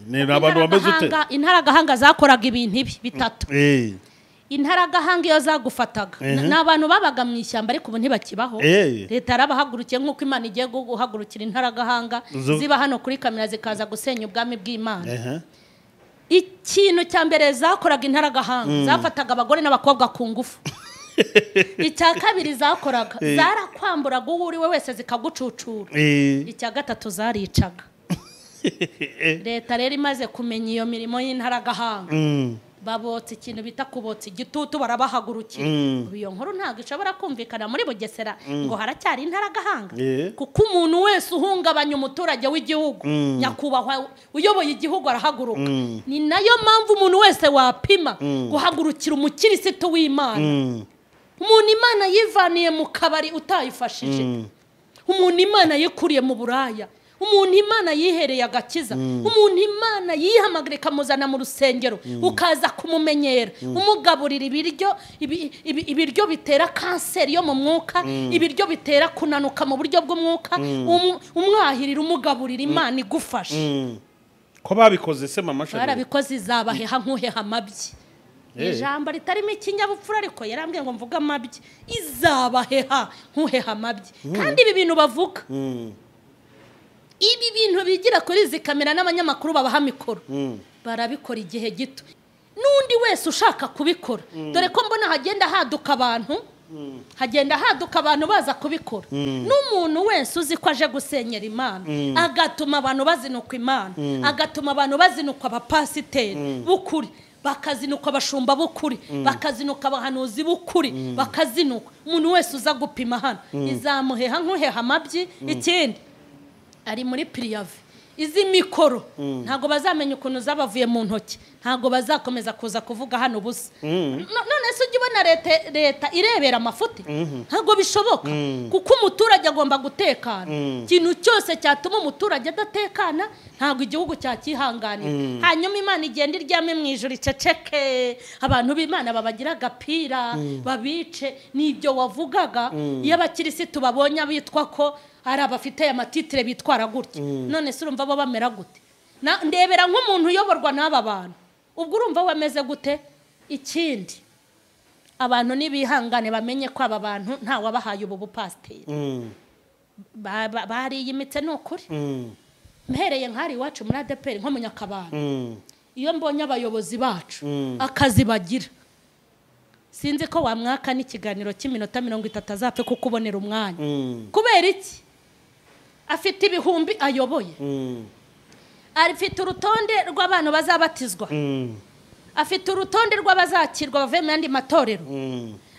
Ne abantu bameze ute? Intaragahanga zakoraga ibintu ibi bitatu. Intaragahanga iyo zagufataga n'abantu babaga mu ishyamba ariko ubu ntibakibaho. Leta yarabahagurukiye nk'uko Imana igiye guhagurukira intaragahanga ziba hano kuri kamera zikaza gusenya ubwami bw'Imana. Ikintu cya mbere zakoraga intaragahanga zafataga abagore n'abakobwa ku ngufu. Icya kabiri zakoraga zarakwamburaga uwo uri we wese zikagucucura. Icya gatatu zaricaga. Leta rero imaze kumenya iyo mirimo y'intaragahanga, babotse ikintu bita kubotsa igitutu barabahagurukira. Iyo nkuru ntabwo ishobora kumvikana muri Bugesera ngo haracyari intaragahanga, kuko umuntu wese uhungabanya umuturage w'igihugu nyakubahwa uyoboye igihugu arahaguruka. Ni nayo mpamvu umuntu wese wapima guhagurukira umukirisitu w'Imana. Umuntu Imana yivaniye mu kabari utayifashije, umuntu Imana yikuriye mu buraya, umuntu Imana yihereye agakiza, umuntu Imana yihamagara ikamuzana mu rusengero ukaza kumumenyera, umugaburira ibiryo bitera kanseri yo mu mwuka, ibiryo bitera kunanuka mu buryo bw'umwuka, umwahirira umugaburira Imana igufasha. Ko babikoze se mama Charlene? Barabikoze izabaheha nkuheha amabyi. Ijambo ritarimo ikinyabupfura ariko yarambwiye ngo mvuga amabyi, izabaheha nkuheha amabyi. Kandi ibi bintu bavuga, ibi bintu bigira kuri izi kamera n'abanyamakuru babaha mikoro, barabikora igihe gito. N'undi wese ushaka kubikora, dore ko mbona hagenda haduka abantu baza kubikora. N'umuntu wese uzi ko aje gusenyera Imana agatuma abantu bazinukwa Imana, agatuma abantu bazinukwa abapasiteri b'ukuri, bakazinukwa abashumba b'ukuri, bakazinukwa abahanuzi b'ukuri, bakazinukwa. Umuntu wese uza gupima hano izamuheha nkuheha amabyi. Ikindi ari muri priyave, izi mikoro ntago bazamenya ukuntu zabavuye mu ntoki, ntago bazakomeza kuza kuvuga hano busa. None se ujye ubona leta irebera amafuti? Ntago bishoboka, kuko umuturage agomba gutekana. Ikintu cyose cyatuma umuturage adatekana ntago igihugu cyakihanganira. Hanyuma Imana igenda iryame mu ijuru iceceke, abantu b'Imana babagira agapira babice. Nibyo wavugaga, iyo abakirisitu babonye abitwa ko hari abafite amatitire bitwara gutya, none se urumva bo bamera gute? Ndebera nk'umuntu uyoborwa n'aba bantu, ubwo urumva wameze gute? Ikindi, abantu nibihangane bamenye ko aba bantu nta wabahaye ubu bupasiteri. Bariyimitse n'ukuri. Mpereye nk'ari iwacu muri ADPR nko mu Nyakabanda, iyo mbonye abayobozi bacu akazi bagira, sinzi ko wamwaka n'ikiganiro cy'iminota 30 azapfe kukubonera umwanya kubera iki afite ibihumbi ayoboye afite urutonde rw'abantu bazabatizwa afite urutonde rw'abazakirwa bavuye mu yandi matorero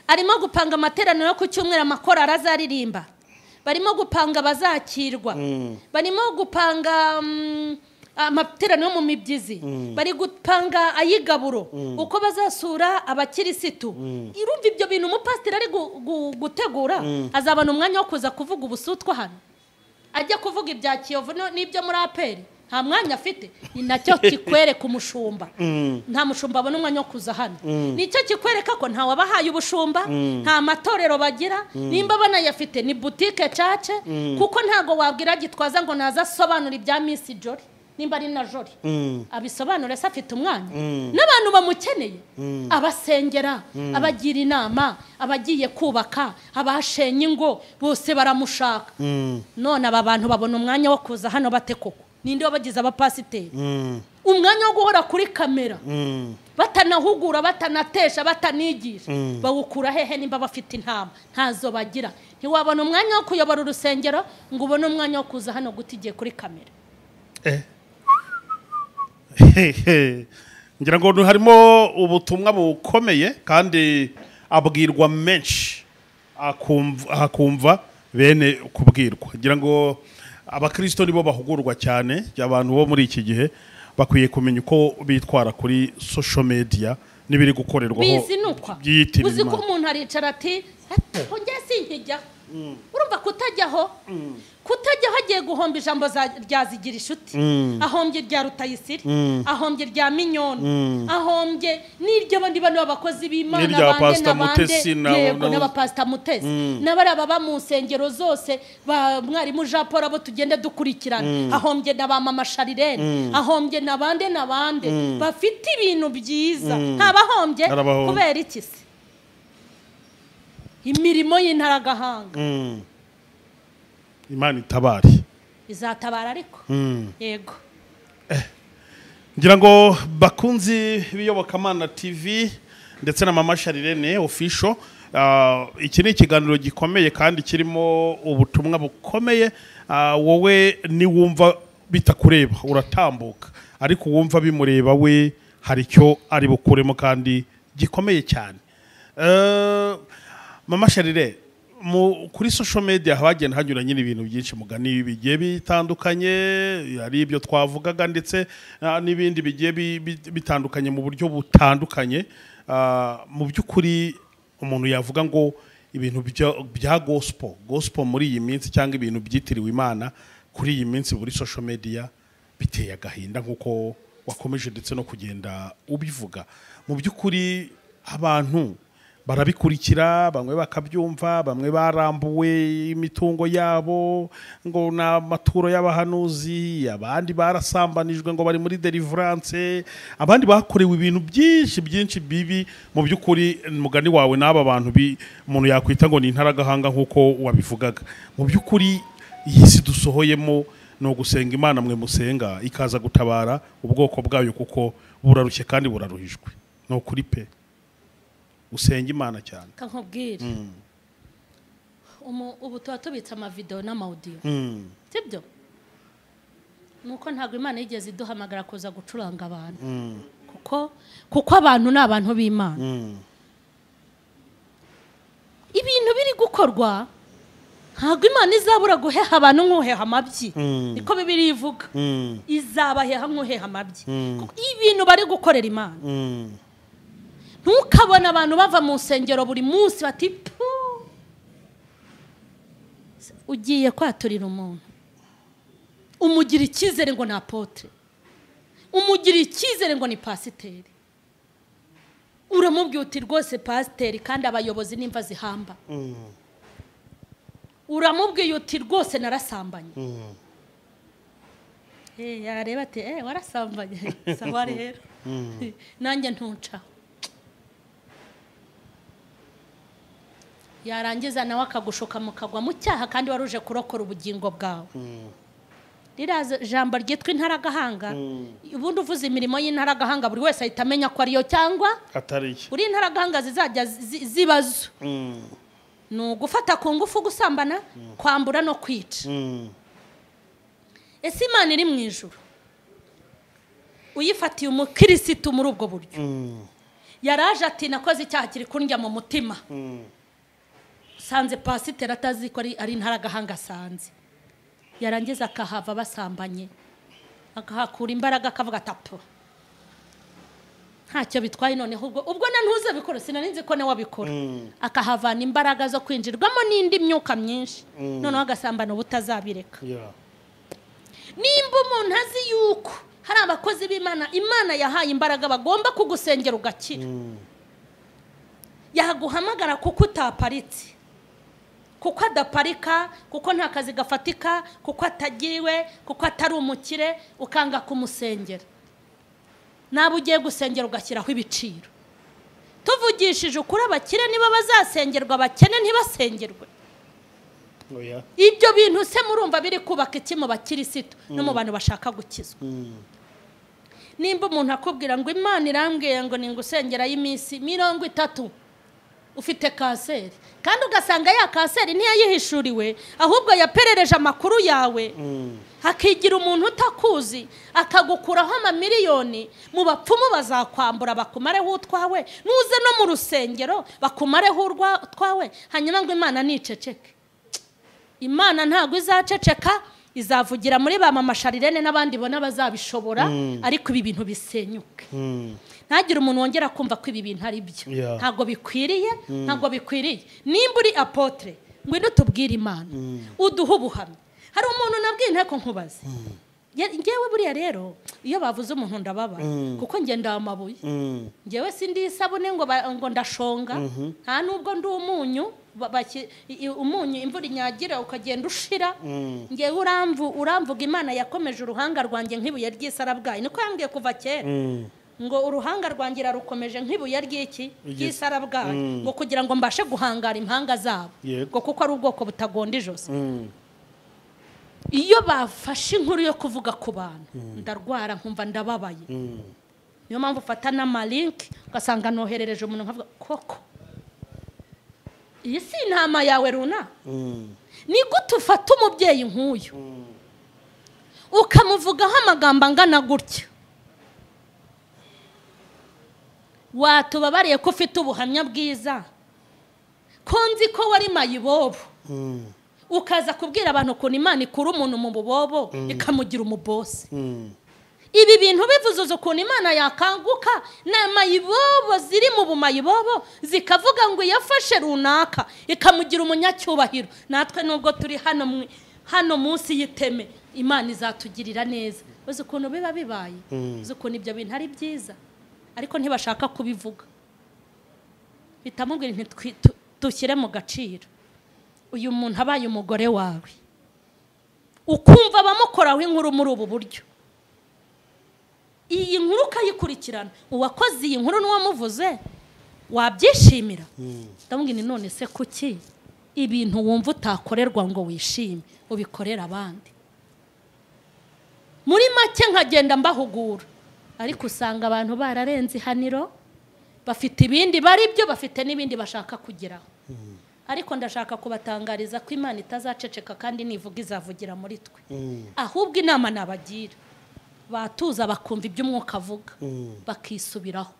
arimo gupanga amateraniro yo ku cyumweru amakorari azaririmba barimo gupanga abazakirwa barimo gupanga amateraniro mu mibyizi bari gupanga ayigaburo uko bazasura abakirisitu irumva ibyo bintu umupasiteri ari gutegura azabana umwanya wo kuza kuvuga ubusutwa hano ajya kuvuga ibya Kiyovu n'ibyo muri aperi nta mwanya afite ni nacyo kikwereka umushumba nta mushumba abona umwanya wo kuza hano nicyo kikwereka ko nta wabahaye ubushumba nta matorero bagira nimba banayafite ni boutique cace kuko ntago wabwira gitwaza ngo naza asobanura ibya Miss Jolly nimba ari na Jolly abisobanura se afite umwanya n'abantu bamukeneye abasengera abagira inama abagiye kubaka abashenye ingo bose baramushaka none aba bantu babona umwanya wo kuza hano bate koko ninde wabagize abapasiteri umwanya wo guhora kuri kamera batanahugura batanatesha batanigisha bawukura hehe nimba bafite intama ntazo bagira ntiwabona umwanya wo kuyobora urusengero ngo ubone umwanya wo kuza hano gutigiye kuri kamera ngira ngo harimo ubutumwa bukomeye kandi abwirwa menshi akumva bene kubwirwa ngira ngo abakristo nibo bahugurwa cyane abantu bo muri iki gihe bakwiye kumenya uko bitwara kuri social media nibiri gukorerwaho byitiriwe uzi ko umuntu aricara ati njye sinkijya urumva kutajyaho agiye guhomba ijambo ryazigira inshuti ahombye rya Rutayisire ahombye rya Minyoni ahombye n'iryo bandi bano abakozi b'Imana bande yego n'abapastor Mutesi n'abari aba mu nsengero zose ba mwarimu Jean Paul abo tugende dukurikirana ahombye na ba mama Charlene ahombye nabande bafite ibintu byiza ntabahombye kubera iki se imirimo y'intaragahanga Imana itabari izatabara ariko yego ngira ngo bakunzi biyobokamana TV ndetse na mama Charlene official iki ni ikiganiro gikomeye kandi kirimo ubutumwa bukomeye wowe ni wumva bitakureba uratambuka ariko wumva bimureba we hari icyo ari bukuremo kandi gikomeye cyane mama Charlene kuri social media hagenda hanyuranye ibintu byinshi mugani bigiye bitandukanye ari ibyo twavugaga ndetse n'ibindi bigiye bitandukanye mu buryo butandukanye mu by'ukuri umuntu yavuga ngo ibintu bya gospel muri iyi minsi cyangwa ibintu byitiriwe Imana kuri iyi minsi muri social media biteye agahinda nkuko wakomeje ndetse no kugenda ubivuga mu by'ukuri abantu barabikurikira bamwe bakabyumva bamwe barambuwe imitungo yabo ngo na maturo y'abahanuzi abandi barasambanijwe ngo bari muri deliverance abandi bakorewe ibintu byinshi bibi mu by'ukuri mugani wawe n'aba bantu umuntu yakwita ngo ni intaragahanga nkuko wabivugaga mu by'ukuri iyi si dusohoyemo no gusenga Imana mwe musenga ikaza gutabara ubwoko bwayo kuko burarushye kandi buraruhijwe no kuri pe usenga Imana cyane kankubwira ubu tuba tubitse amavideo n'amaudio sibyo nuko ntabwo Imana yigeze iduhamagara kuza gucuranga abantu kuko abantu ni abantu b'Imana ibintu biri gukorwa ntabwo Imana izabura guheha abantu nk'uheha amabyi niko Bibiliya ivuga izabaheha nk'uheha amabyi ibintu bari gukorera Imana ntukabona abantu bava mu nsengero buri munsi bati ugiye kwaturira umuntu umugira icyizere ngo ni apotre umugira icyizere ngo ni pasiteri uramubwiye uti rwose pasiteri kandi abayobozi nimva zihamba uramubwiye uti rwose narasambanye yareba ati warasambanye sawa rero nanjye ntuncaho yarangiza nawe akagushuka mukagwa mu cyaha kandi waruje kurokora ubugingo bwawe riraza jambo ryitwa intaragahanga ubundi uvuze imirimo y'intaragahanga buri wese ahita amenya ko ariyo cyangwa atari uri intaragahanga zizajya zibazo ni ugufata ku ngufu gusambana kwambura no kwica ese Imana iri mu ijuru uyifatiye umukirisitu muri ubwo buryo yaraje ati nakoze icyaha kiri kundya mu mutima sanze pasiteri atazi ko ari intaragahanga asanze yarangiza akahava basambanye akahakura imbaraga akavuga atapo ntacyo bitwaye noneho ubwo na ntuze bikora sinarinzi ko nawe wabikora akahavana imbaraga zo kwinjirwamo n'indi myuka myinshi noneho agasambana ubutazabireka nimba umuntu azi yuko hari abakozi b'Imana Imana yahaye imbaraga bagomba kugusengera ugakira yaguhamagara kuko utaparitse kuko adaparika kuko nta kazi gafatika kuko atagiriwe kuko atari umukire ukanga kumusengera nabo ugiye gusengera ugashyiraho ibiciro tuvugishije ukuri abakire niba bazasengerwa abakene ntibasengerwe ibyo bintu se murumva biri kubaka iki mu bakirisitu no mu bantu bashaka gukizwa nimba umuntu akubwira ngo Imana irambwiye ngo ningusengera y'iminsi 30 ufite kanseri kandi ugasanga ya kanseri ntiyayihishuriwe ahubwo yaperereje amakuru yawe hakigira umuntu utakuzi akagukuraho amamiliyoni mu bapfumu bazakwambura bakumareho utwawe nuze no mu rusengero bakumareho utwawe hanyuma ngo Imana niceceke Imana ntago izaceceka izavugira muri ba mama Charlene n'abandi bona bazabishobora ariko ibi bintu bisenyuke ntagire umuntu wongera kumva ko ibi bintu ari byo ntago bikwiriye nimba uri apotre ngwino tubwire Imana uduha ubuhamya hari umuntu nabwiye nteko nkubaze ngewe buriya rero iyo bavuze umuntu ndababa kuko ngenda amabuye ngewe sindi isabune ngo ndashonga nta nubwo ndi umunyu umunyu imvura inyagira ukagenda ushira ngewe uramvuga Imana yakomeje uruhanga rwanjye nk'ibuye ry'isarabwayi niko yambwiye kuva kera ngo uruhanga rwanjye rukomeje nk'ibuye ry'isarabwayi ngo kugira ngo mbashe guhangara impanga zabo ngo kuko ari ubwoko butagonda ijosi iyo bafashe inkuru yo kuvuga ku bantu ndarwara nkumva ndababaye niyo mpamvu ufata n'amalinki ugasanga noherereje umuntu nkavuga koko iyi si intama yawe runa ni gute ufata umubyeyi nk'uyu ukamuvugaho amagambo angana gutya watubabariye ko ufite ubuhamya bwiza ko nzi ko wari mayibobo ukaza kubwira abantu ukuntu Imana ikura umuntu mu bubobo ikamugira umubosi ibi bintu bivuze ukuntu Imana yakanguka n'amayibobo ziri mu bumayibobo zikavuga ngo yafashe runaka ikamugira umunyacyubahiro natwe nubwo turi hano munsi y'iteme Imana izatugirira neza uzi ukuntu biba bibaye uzi ukuntu ibyo bintu ari byiza ariko ntibashaka kubivuga bitamubwira dushyire mu gaciro uyu muntu abaye umugore wawe ukumva abamukoraho inkuru muri ubu buryo iyi nkuru ukayikurikirana uwakoze iyi nkuru n'uwamuvuze wabyishimira ndamubwira none se kuki ibintu wumva utakorerwa ngo wishime ubikorera abandi muri make nkagenda mbahugura ariko usanga abantu bararenze ihaniro bafite ibindi bari byo bafite n'ibindi bashaka kugeraho ariko ndashaka kubatangariza ko Imana itazaceceka kandi nivuga izavugira muri twe ahubwo inama nabagira batuza bakumva ibyo umwuka avuga bakisubiraho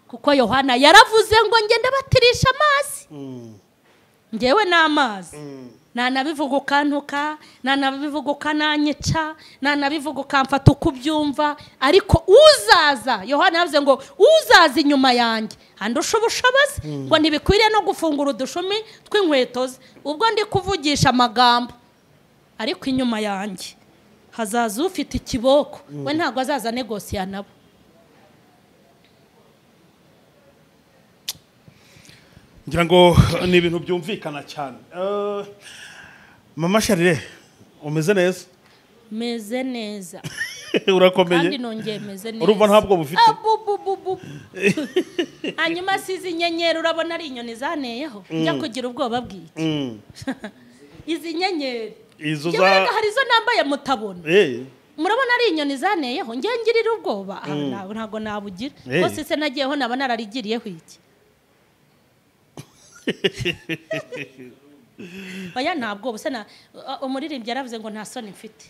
kuko Yohana yaravuze ngo ngende batirisha amazi ngewe n'amazi nanabivuga ukantuka nanabivuga ukananyica nanabivuga ukamfata uko ubyumva ariko uzaza Yohana yavuze ngo uzaza inyuma yanjye andusha ubushobozi ngo ntibikwiriye no gufungura udushumi tw'inkweto ze ubwo ndi kuvugisha amagambo ariko inyuma yanjye hazaza ufite ikiboko we ntabwo azaza negosiya nabo ngira ngo ni ibintu byumvikana cyane mama Charlene umeze neza meze neza urakomeye kandi nongeye meze neza urumva ntabwo bufite hanyuma sizi inyenyeri urabona ari inyoni zaneyeho njya kugira ubwoba bw'iki izi nyenyeri izo za hari zo nambaye mutabona murabona ari inyoni zaneyeho ngiye ngirira ubwoba ntago nabugira bose se nagiyeho naba nararigiriyeho iki oya ntabwo bose na umuririmbyi yaravuze ngo nta soni mfite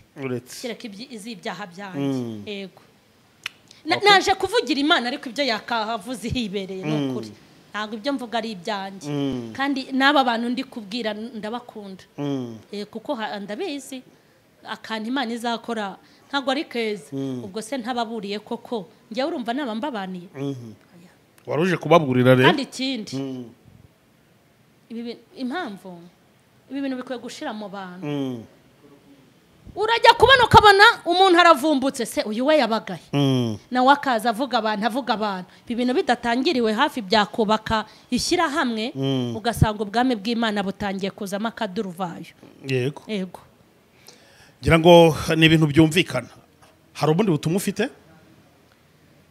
kireka izibyaha byanjye yego naje kuvugira Imana ariko ibyo yakahavuze hibereye n'ukuri ntabwo ibyo mvuga ari ibyanjye kandi n'aba bantu ndi kubwira ndabakunda kuko ndabizi akantu Imana izakora ntabwo ari keza ubwo se ntababuriye koko njye urumva naba mbabaniye waruje kubaburira rero kandi ikindi impamvu ibi bintu bikwiye gushira mu bantu urajya kubona ukabona umuntu aravumbutse se uyu we yabagaye nawe akaza avuga abantu ibi bintu bidatangiriwe hafi byakubaka ishyira hamwe ugasanga ubwami bw'Imana butangiye kuzamo akaduruvayo yego ngira ngo ni ibintu byumvikana hari ubundi butumwa ufite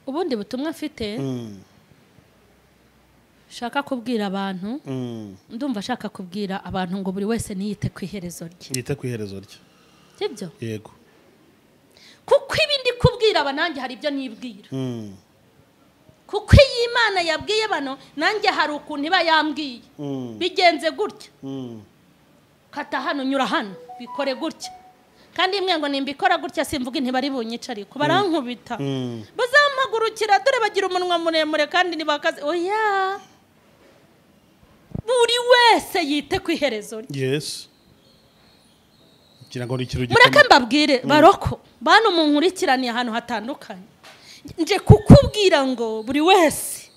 ubundi butumwa afite shaka kubwira abantu ndumva shaka kubwira abantu ngo buri wese niyite ku iherezo rye yite ku iherezo rye sibyo yego kuko ibindi kubwira abanange hari ibyo nibwira kuko iyi Imana yabwiye bano nanjye hari ukuntu iba yambwiye bigenze gutya kata hano nyura hano bikore gutya kandi imwe ngo nimbikora gutya simvuga ntibari bunyica ariko barankubita bazampagurukira dore bagira umunwa muremure kandi nibakaze oya buri wese yite ku iherezo rye yes kirango nikiro mureke mbabwire baroko bana munkurikiraniye ahantu hatandukanye nje kukubwira ngo buri wese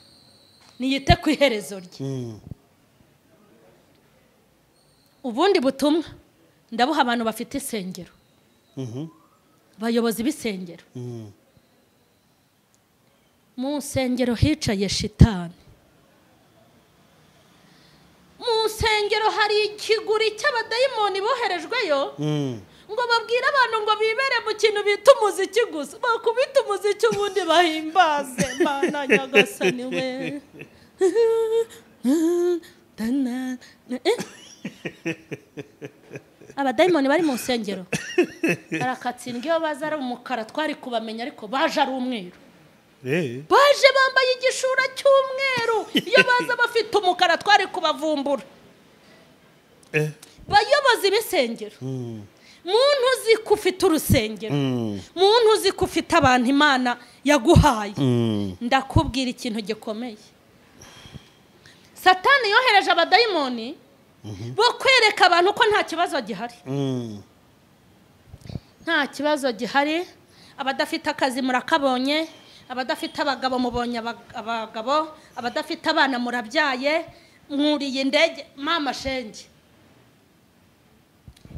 niyite ku iherezo rye ubundi butumwa ndabuha abantu bafite isengero bayobozi b'isengero mu nsengero hicaye shitani mu nsengero hari ikiguri cy'abadayimoni boherejweyo ngo babwire abantu ngo bibere mu kintu bita umuziki gusa bakubita umuziki ubundi bahimbaze Mana nyagasani we abadayimoni bari mu nsengero barakatsindwa iyo baza ari umukara twari kubamenya ariko baje ari umweru baje bambaye igishura cy'umweru iyo baza bafite umukara twari kubavumbura bayobozi b'isengero muntu uzi ko ufite urusengero muntu uzi ko ufite abantu Imana yaguhaye ndakubwira ikintu gikomeye Satani yohereje abadayimoni bo kwereka abantu ko nta kibazo gihari nta kibazo gihari abadafite akazi murakabonye abadafite abagabo mubonye abagabo abadafite abana murabyaye mwuriye indege mama shenge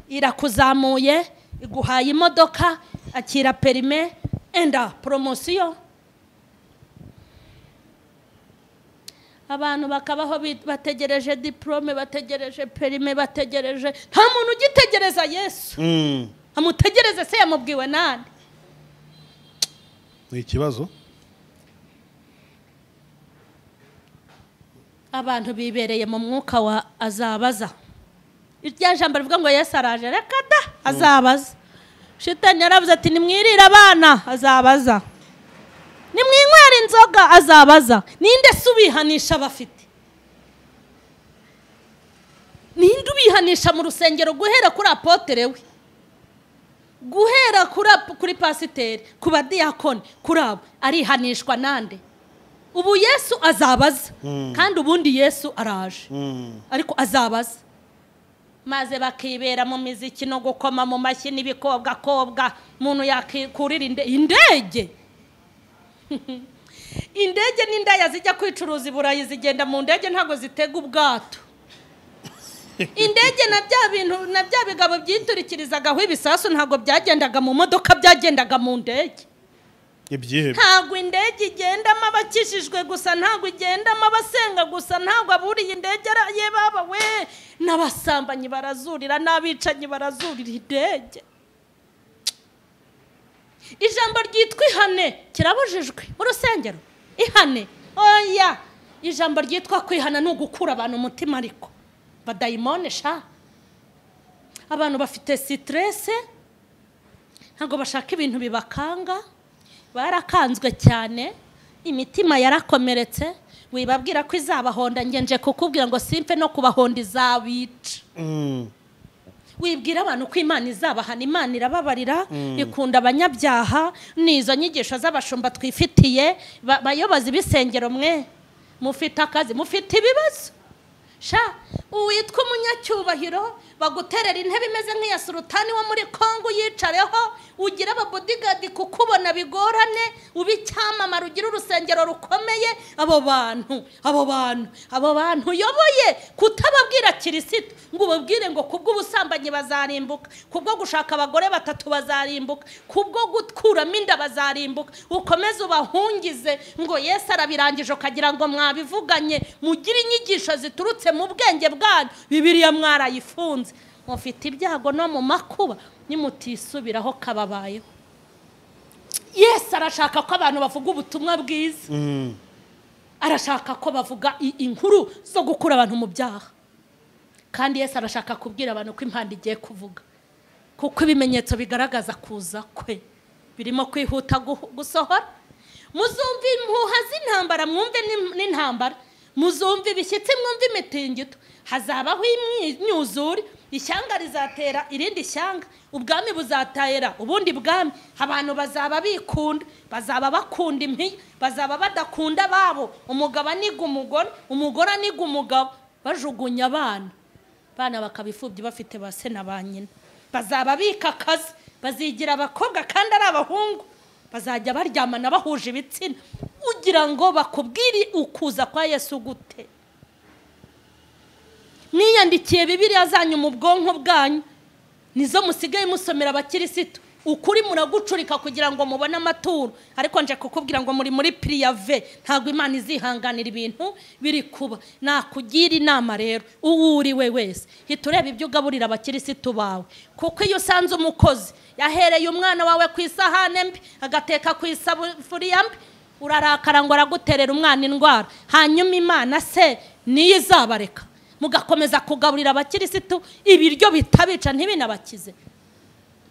irakuzamuye iguhaye imodoka akira perime enda promotion abantu bakabaho bategereje diplome bategereje perime bategereje nta muntu ugitegereza Yesu amutegereze se yamubwiwe nande ni ikibazo abantu bibereye mu mwuka wa azabaza irya jambo rivuga ngo Yesu araje reka da azabaza shitani yaravuze ati nimwirira abana azabaza nimwinywera inzoga azabaza ninde subihanisha bafite ninde ubihanisha mu rusengero guhera kuri apotere we guhera kuri pasiteri ku badiyakoni kuri abo arihanishwa nande ubu Yesu azabaza kandi ubundi Yesu araje ariko azabaza maze bakibera mu miziki no gukoma mu mashyi n'ibikobwa kobwa umuntu yakurira indege indege n'indaya zijya kwicuruza iburayi zigenda mu ndege ntago zitega ubwato indege na bya bigabo byiturikirizaga ibisasu ntago byagendaga mu modoka byagendaga mu ndege ntago indege igendamo abakishijwe gusa ntago igendamo abasenga gusa ntago aburiye indege ye baba we n'abasambanyi barazurira n'abicanyi barazurira indege ijambo ryitwa ihane kirabujijwe mu rusengero ihane oya ijambo ryitwa kwihana ni ugukura abantu umutima ariko badayimone sha abantu bafite stress ntago bashaka ibintu bibakanga barakanzwe cyane imitima yarakomeretse wibabwira ko izabahonda ngenje kukubwira ngo simpe no kubahonda izabica wibwira abantu ko Imana izabahana Imana irababarira ikunda abanyabyaha nizo nyigisho z'abashumba twifitiye bayobozi bisengero mwe mufite akazi mufite ibibazo sha uwitwa umunyacyubahiro baguterera intebe imeze nk'iya sultani wo muri Kongo yicareho ugira ababodyguard kukubona bigorane ubicyamamara ugira urusengero rukomeye abo bantu uyoboye kutababwira Kristo ngo ubabwire ngo kubw'ubusambanyi bazarimbuka kubwo gushaka abagore batatu bazarimbuka kubwo gutkuramo inda bazarimbuka ukomeze ubahungize ngo Yesu arabirangije ukagira ngo mwabivuganye mugire inyigisho ziturutse mu bwenge bwanyu Bibiliya mwarayifunze mufite ibyago no mu makuba nimutisubiraho kababayeho Yesu arashaka ko abantu bavuga ubutumwa bwiza arashaka ko bavuga inkuru zo gukura abantu mu byaha kandi Yesu arashaka kubwira abantu ko impanda igiye kuvuga kuko ibimenyetso bigaragaza kuza kwe birimo kwihuta gusohora muzumva impuha z'intambara mwumve n'intambara muzumva ibishyitsi mwumve imitingito hazabaho imyuzure ishyanga rizatera irindi shyanga ubwami buzatera ubundi bwami abantu bazaba bikunda bazaba bakunda impiya bazaba badakunda babo umugabo aniga umugore aniga umugabo bajugunya abana bakabifubye bafite base na ba nyina bazaba bikakaza bazigira abakobwa kandi ari abahungu bazajya baryamana bahuje ibitsina ugira ngo bakubwire ukuza kwa Yesu gute mwiyandikiye Bibiliya zanyu mu bwonko bwanyu nizo musigaye musomera abakirisitu ukuri muragucurika kugira ngo mubone amaturo ariko nje kukubwira ngo muri prive ntago Imana izihanganira ibintu biri kuba nakugira inama rero uwuriwe wese hitureba ibyo ugaburira abakirisitu bawe kuko iyo usanze umukozi yahereye umwana wawe ku isahane mbi agateka ku isafuriya mbi urarakara ngo araguterera umwana indwara hanyuma Imana se niyo izabareka mugakomeza kugaburira abakirisitu ibiryo bitabica ntibinabakize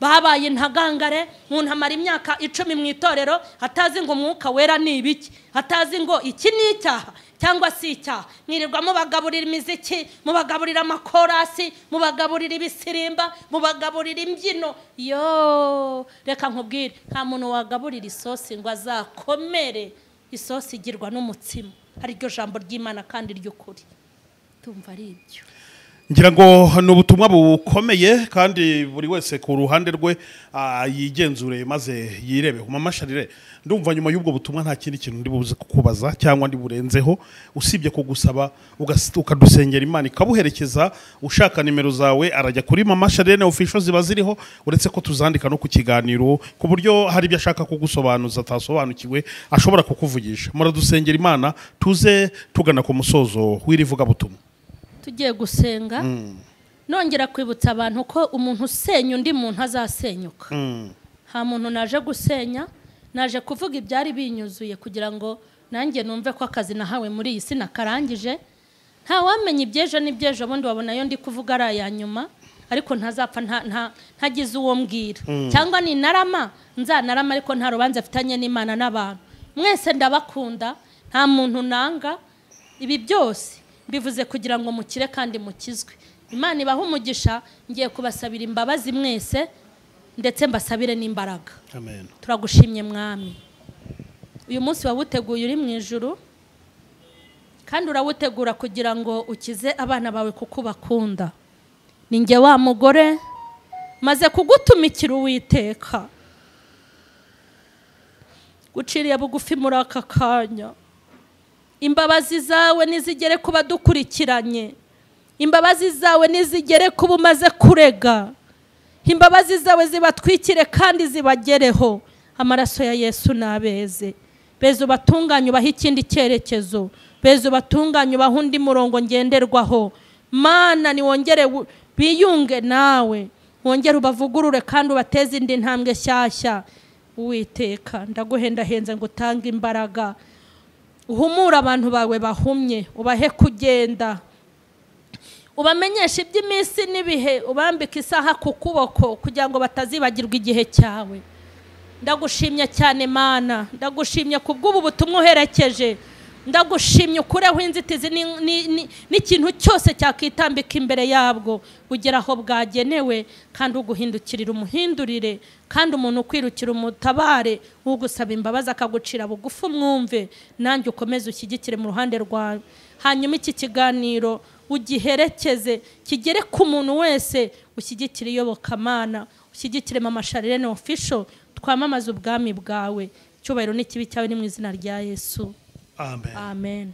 babaye ntagangare umuntu amara imyaka 10 mu itorero atazi ngo umwuka wera ni ibiki atazi ngo iki ni icyaha cyangwa si icyaha mwirirwa mubagaburira imiziki mubagaburira amakorasi mubagaburira ibisirimba mubagaburira imbyino yo reka nkubwire nta muntu wagaburira isosi ngo azakomere isosi igirwa n'umutsima ari ryo jambo ry'Imana kandi ry'ukuri tumva ari ibyo ngira ngo no butumwa bukomeye kandi buri wese ku ruhande rwe yigenzure maze yirebe Mama Charlene ndumva nyuma y'ubwo butumwa nta kindi kintu ndi buze kukubaza cyangwa ndi burenzeho usibye kugusaba ukadusengera Imana ikabuherekeza ushaka nimero zawe arajya kuri Mama Charlene official ziba ziriho uretse ko tuzandika no ku kiganiro ku buryo hari ibyo ashaka kugusobanuza atasobanukiwe ashobora kukuvugisha muradusengera Imana tuze tugana ku musozo w'irivuga butumwa tugiye gusenga nongera kwibutsa abantu ko umuntu usenya undi muntu azasenyuka nta muntu naje gusenya naje kuvuga ibyari binyuzuye kugira ngo nanjye numve ko akazi nahawe muri iyi si nakarangije nta wamenye ibyejo n'ibyejo bundi wabona yo ndi kuvuga ari aya nyuma ariko ntazapfa ntagize uwo mbwira cyangwa ni narama nzanarama ariko nta rubanza afitanye n'Imana n'abantu mwese ndabakunda nta muntu nanga ibi byose bivuze kugira ngo mukire kandi mukizwe Imana ibahe umugisha ngiye kubasabira imbabazi mwese ndetse mbasabire n'imbaraga amen turagushimye mwami uyu munsi wawuteguye uri mu ijuru kandi urawutegura kugira ngo ukize abana bawe kuko bakunda ninjye wa mugore maze kugutumikira Uwiteka guciriye bugufi muri aka kanya imbabazi zawe nizigere kuba dukurikiranye imbabazi zawe nizigere kuba umaze kurega imbabazi zawe zibatwikire kandi zibagereho amaraso ya Yesu nabeze beze ubatunganye ubahe ikindi cyerekezo beze ubatunganye ubahe undi murongo ngenderwaho Mana ni wongere biyunge nawe wongere ubavugurure kandi ubateze indi ntambwe shyashya Uwiteka ndaguhenda henze ngo utange imbaraga uhumura abantu bawe bahumye ubahe kugenda ubamenyesha iby'iminsi n'ibihe, ubambika isaha ku kuboko kugira ngo batazibagirwa igihe cyawe. Ndagushimye cyane Mana, ndagushimye kubw'ubu butumwa uherekeje, ndagushimye ukureho inzitizi n'ikintu cyose cyakitambika imbere yabwo kugera aho bwagenewe, kandi uguhindukirira umuhindurire, kandi umuntu ukwirukira umutabare, ugusaba imbabazi akagucira bugufi umwumve, nanjye ukomeze ushyigikire mu ruhande rwawe. Hanyuma iki kiganiro ugiherekeze kigere ku muntu wese, ushyigikire iyobokamana, ushyigikire Mama Charlene official, twamamaza ubwami bwawe. Cyubahiro n'ikibi cyawe ni mu izina rya Yesu. Amen. Amen.